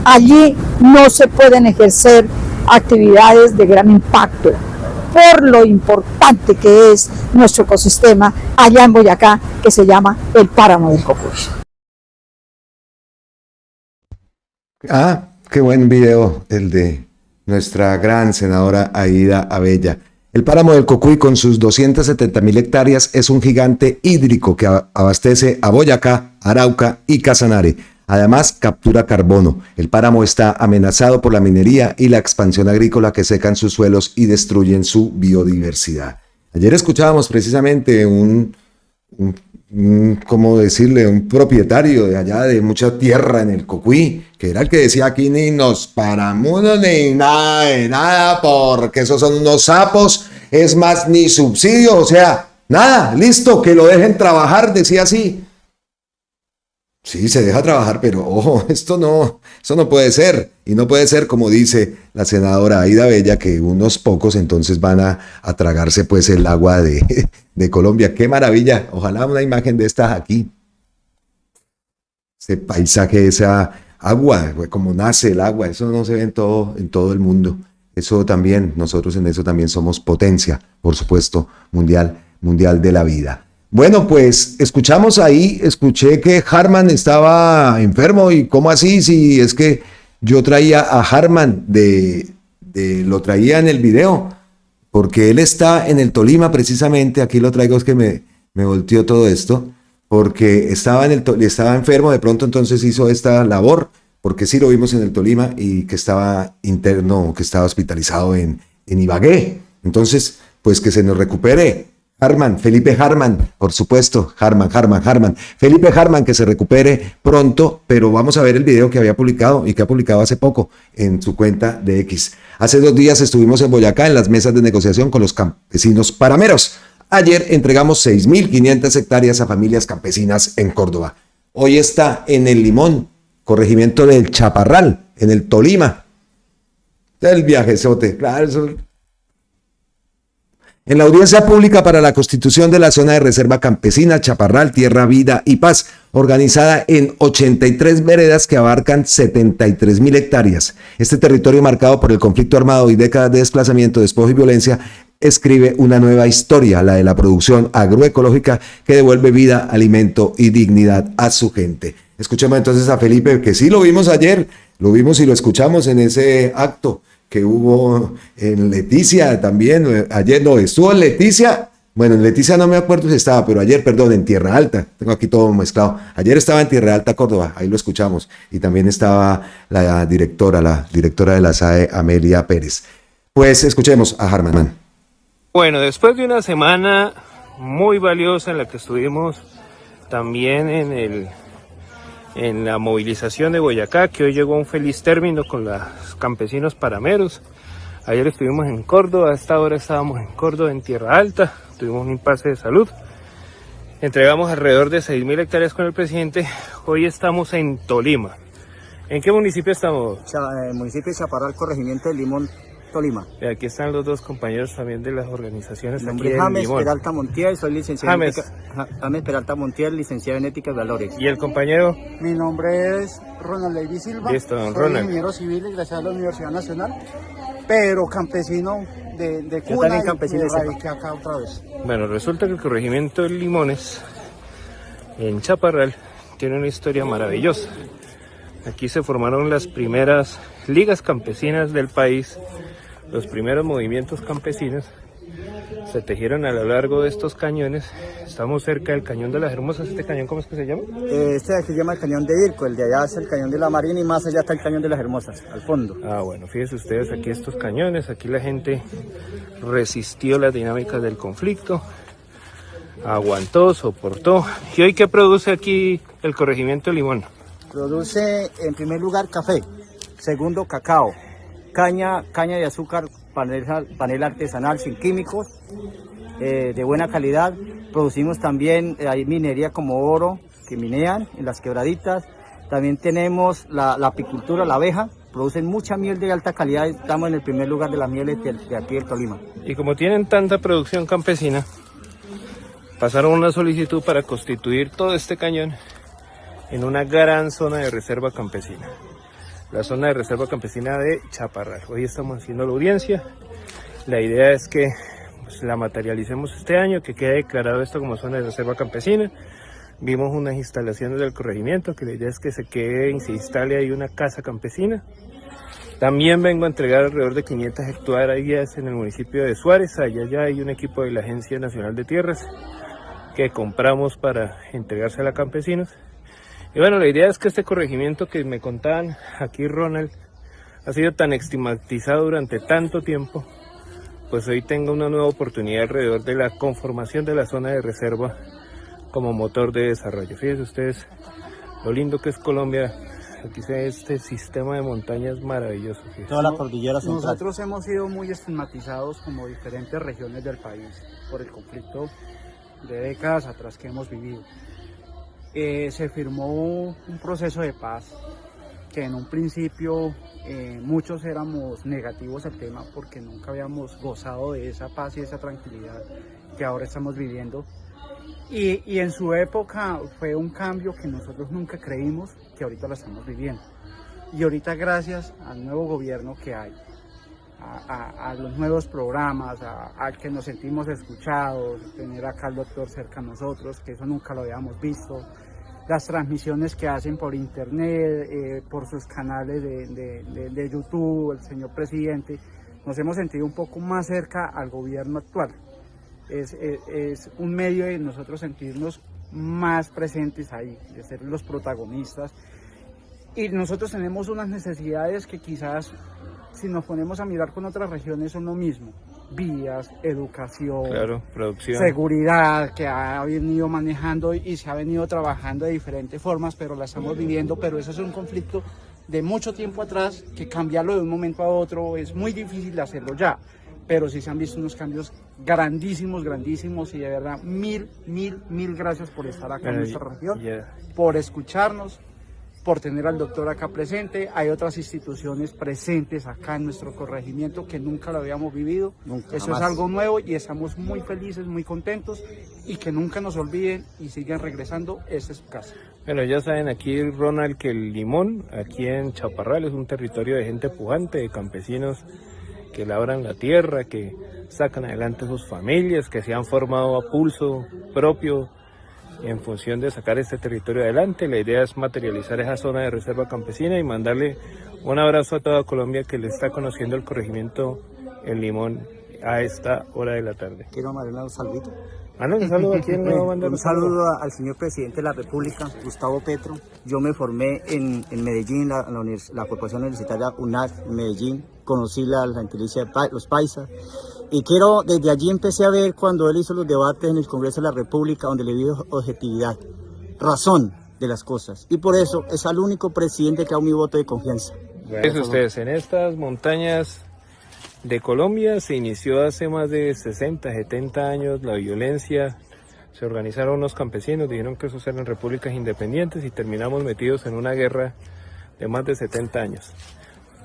Allí no se pueden ejercer actividades de gran impacto, por lo importante que es nuestro ecosistema allá en Boyacá, que se llama el páramo del Cocuy. Ah, qué buen video el de nuestra gran senadora Aída Abella. El páramo del Cocuy con sus 270.000 hectáreas es un gigante hídrico que abastece a Boyacá, Arauca y Casanare. Además, captura carbono. El páramo está amenazado por la minería y la expansión agrícola que secan sus suelos y destruyen su biodiversidad. Ayer escuchábamos precisamente ¿cómo decirle? Un propietario de allá de mucha tierra en el Cocuy, que era el que decía aquí ni nos paramos ni nada de nada, porque esos son unos sapos, es más, ni subsidio, o sea, nada, listo, que lo dejen trabajar, decía así. Sí, se deja trabajar, pero ojo, eso no puede ser. Y no puede ser, como dice la senadora Aída Abella, que unos pocos entonces van a tragarse pues el agua de Colombia. ¡Qué maravilla! Ojalá una imagen de estas aquí. Ese paisaje, esa agua, como nace el agua, eso no se ve en todo el mundo. Eso también, nosotros en eso también somos potencia, por supuesto, mundial de la vida. Bueno, pues escuché que Harman estaba enfermo. ¿Y cómo así? Si es que yo traía a Harman, lo traía en el video, porque él está en el Tolima precisamente. Aquí lo traigo, es que me volteó todo esto, porque estaba enfermo, de pronto entonces hizo esta labor, porque sí lo vimos en el Tolima y que estaba interno, que estaba hospitalizado en Ibagué. Entonces, pues que se nos recupere. Felipe Harman, por supuesto, Harman. Felipe Harman, que se recupere pronto, pero vamos a ver el video que había publicado y que ha publicado hace poco en su cuenta de X. Hace 2 días estuvimos en Boyacá en las mesas de negociación con los campesinos parameros. Ayer entregamos 6.500 hectáreas a familias campesinas en Córdoba. Hoy está en el Limón, corregimiento del Chaparral, en el Tolima. El viajezote, claro, eso. En la audiencia pública para la constitución de la zona de reserva campesina Chaparral, Tierra, Vida y Paz, organizada en 83 veredas que abarcan 73.000 hectáreas. Este territorio marcado por el conflicto armado y décadas de desplazamiento, despojo y violencia, escribe una nueva historia, la de la producción agroecológica que devuelve vida, alimento y dignidad a su gente. Escuchemos entonces a Felipe, que sí lo vimos ayer, lo vimos y lo escuchamos en ese acto que hubo en Leticia también. Ayer no, estuvo en Leticia. Bueno, en Leticia no me acuerdo si estaba, pero ayer, perdón, en Tierra Alta. Tengo aquí todo mezclado. Ayer estaba en Tierra Alta, Córdoba, ahí lo escuchamos. Y también estaba la directora de la SAE, Amelia Pérez. Pues escuchemos a Harman. Bueno, después de una semana muy valiosa en la que estuvimos también en la movilización de Boyacá, que hoy llegó a un feliz término con los campesinos parameros. Ayer estuvimos en Córdoba, a esta hora estábamos en Córdoba, en Tierra Alta, tuvimos un impasse de salud. Entregamos alrededor de 6.000 hectáreas con el presidente. Hoy estamos en Tolima. ¿En qué municipio estamos? Municipio de Chaparral, corregimiento del Limón, Tolima. Y aquí están los dos compañeros también de las organizaciones. Mi nombre es James Peralta Montiel, soy licenciado en ética. James Peralta Montiel, licenciado en ética y valores. ¿Y el compañero? Mi nombre es Ronald Levy Silva. Listo, don soy Ronald. ingeniero civil egresado de la Universidad Nacional, pero campesino de Yo cuna también campesino y radiqué acá otra vez. Bueno, resulta que el corregimiento de Limones en Chaparral tiene una historia maravillosa. Aquí se formaron las primeras ligas campesinas del país, los primeros movimientos campesinos se tejieron a lo largo de estos cañones. Estamos cerca del Cañón de las Hermosas. ¿Este cañón cómo es que se llama? Este de aquí se llama el Cañón de Irco, el de allá es el Cañón de la Marina y más allá está el Cañón de las Hermosas, al fondo. Ah, bueno, fíjense ustedes aquí estos cañones, aquí la gente resistió las dinámicas del conflicto, aguantó, soportó. ¿Y hoy qué produce aquí el corregimiento de Limón? Produce en primer lugar café, segundo cacao, caña de azúcar, panela artesanal sin químicos, de buena calidad. Producimos también, hay minería como oro que minean en las quebraditas. También tenemos la apicultura, la abeja, producen mucha miel de alta calidad. Estamos en el primer lugar de las mieles de aquí del Tolima. Y como tienen tanta producción campesina, pasaron una solicitud para constituir todo este cañón en una gran zona de reserva campesina. La zona de reserva campesina de Chaparral. Hoy estamos haciendo la audiencia. La idea es que la materialicemos este año, que quede declarado esto como zona de reserva campesina. Vimos unas instalaciones del corregimiento, que la idea es que se quede y se instale ahí una casa campesina. También vengo a entregar alrededor de 500 hectáreas en el municipio de Suárez. Allá ya hay un equipo de la Agencia Nacional de Tierras que compramos para entregársela a campesinos. Y bueno, la idea es que este corregimiento que me contaban aquí Ronald ha sido tan estigmatizado durante tanto tiempo, pues hoy tenga una nueva oportunidad alrededor de la conformación de la zona de reserva como motor de desarrollo. Fíjense ustedes lo lindo que es Colombia. Aquí se ve este sistema de montañas maravilloso. Toda la cordillera central. Nosotros hemos sido muy estigmatizados como diferentes regiones del país por el conflicto de décadas atrás que hemos vivido. Se firmó un proceso de paz que en un principio muchos éramos negativos al tema porque nunca habíamos gozado de esa paz y esa tranquilidad que ahora estamos viviendo. Y en su época fue un cambio que nosotros nunca creímos que ahorita lo estamos viviendo. Y ahorita gracias al nuevo gobierno que hay, a los nuevos programas, a que nos sentimos escuchados, tener acá al doctor cerca a nosotros, que eso nunca lo habíamos visto, las transmisiones que hacen por internet, por sus canales de YouTube, el señor presidente, nos hemos sentido un poco más cerca al gobierno actual. Es un medio de nosotros sentirnos más presentes ahí, de ser los protagonistas. Y nosotros tenemos unas necesidades que quizás, si nos ponemos a mirar con otras regiones, son lo mismo. Vías, educación, claro, producción, seguridad, que ha venido manejando y se ha venido trabajando de diferentes formas, pero la estamos viviendo. Pero eso es un conflicto de mucho tiempo atrás, que cambiarlo de un momento a otro es muy difícil de hacerlo ya. Pero sí se han visto unos cambios grandísimos, grandísimos, y de verdad mil gracias por estar acá en nuestra región, por escucharnos, por tener al doctor acá presente. Hay otras instituciones presentes acá en nuestro corregimiento que nunca lo habíamos vivido. Eso jamás. Es algo nuevo y estamos muy felices, muy contentos, y que nunca nos olviden y sigan regresando. Esta es su casa. Bueno, ya saben aquí, Ronald, que el Limón, aquí en Chaparral, es un territorio de gente pujante, de campesinos que labran la tierra, que sacan adelante sus familias, que se han formado a pulso propio en función de sacar este territorio adelante. La idea es materializar esa zona de reserva campesina y mandarle un abrazo a toda Colombia que le está conociendo el corregimiento El Limón a esta hora de la tarde. Quiero mandarle un saludito. Un saludo. ¿A quién le va a mandar un saludo? Al señor presidente de la República, Gustavo Petro. Yo me formé en Medellín, la Corporación Universitaria UNAD en Medellín. Conocí la gentilicia de los paisas. Y desde allí empecé a ver cuando él hizo los debates en el Congreso de la República, donde le dio objetividad, razón de las cosas. Y por eso es el único presidente que ha dado mi voto de confianza. Bueno, ustedes, en estas montañas de Colombia se inició hace más de 60, 70 años la violencia. Se organizaron unos campesinos, dijeron que esos eran repúblicas independientes y terminamos metidos en una guerra de más de 70 años.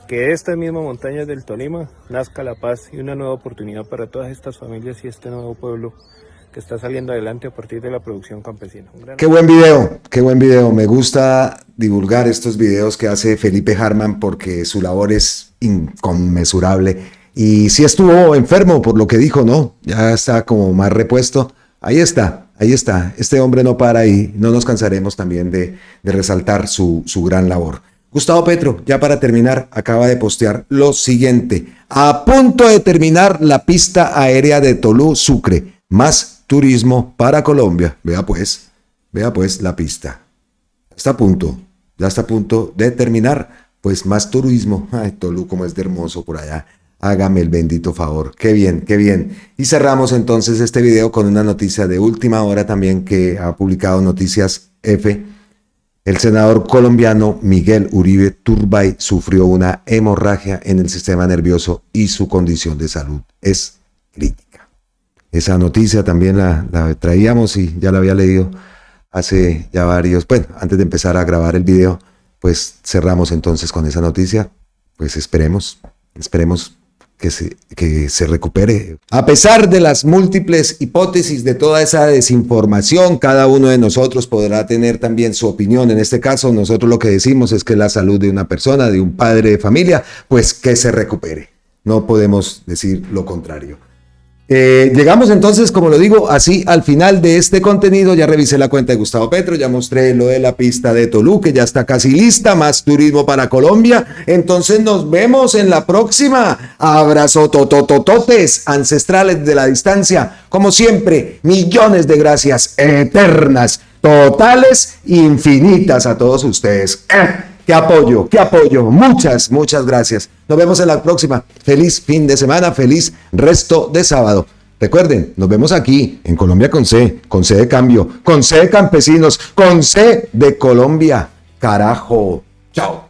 Que de estas mismas montañas del Tolima nazca la paz y una nueva oportunidad para todas estas familias y este nuevo pueblo que está saliendo adelante a partir de la producción campesina. Qué buen video. Me gusta divulgar estos videos que hace Felipe Harman porque su labor es inconmensurable. Y sí estuvo enfermo por lo que dijo, ¿no? Ya está como más repuesto. Ahí está. Este hombre no para y no nos cansaremos también de resaltar su gran labor. Gustavo Petro, ya para terminar, acaba de postear lo siguiente. A punto de terminar la pista aérea de Tolú, Sucre. Más turismo para Colombia. Vea pues la pista. Ya está a punto de terminar. Pues más turismo. Ay, Tolú, como es de hermoso por allá. Hágame el bendito favor. Qué bien. Y cerramos entonces este video con una noticia de última hora también que ha publicado Noticias F. El senador colombiano Miguel Uribe Turbay sufrió una hemorragia en el sistema nervioso y su condición de salud es crítica. Esa noticia también la traíamos y ya la había leído hace ya varios, antes de empezar a grabar el video, pues cerramos entonces con esa noticia. Pues esperemos que se recupere. A pesar de las múltiples hipótesis de toda esa desinformación, cada uno de nosotros podrá tener también su opinión. En este caso, nosotros lo que decimos es que la salud de una persona, de un padre de familia, pues que se recupere. No podemos decir lo contrario. Llegamos entonces, como lo digo, así al final de este contenido. Ya revisé la cuenta de Gustavo Petro, ya mostré lo de la pista de Tolú, que ya está casi lista, más turismo para Colombia. Entonces nos vemos en la próxima. Abrazo tototototes ancestrales de la distancia. Como siempre, millones de gracias eternas, totales, infinitas a todos ustedes. ¡Qué apoyo! Muchas gracias. Nos vemos en la próxima. Feliz fin de semana, feliz resto de sábado. Recuerden, nos vemos aquí en Colombia con C de cambio, con C de campesinos, con C de Colombia. Carajo. Chao.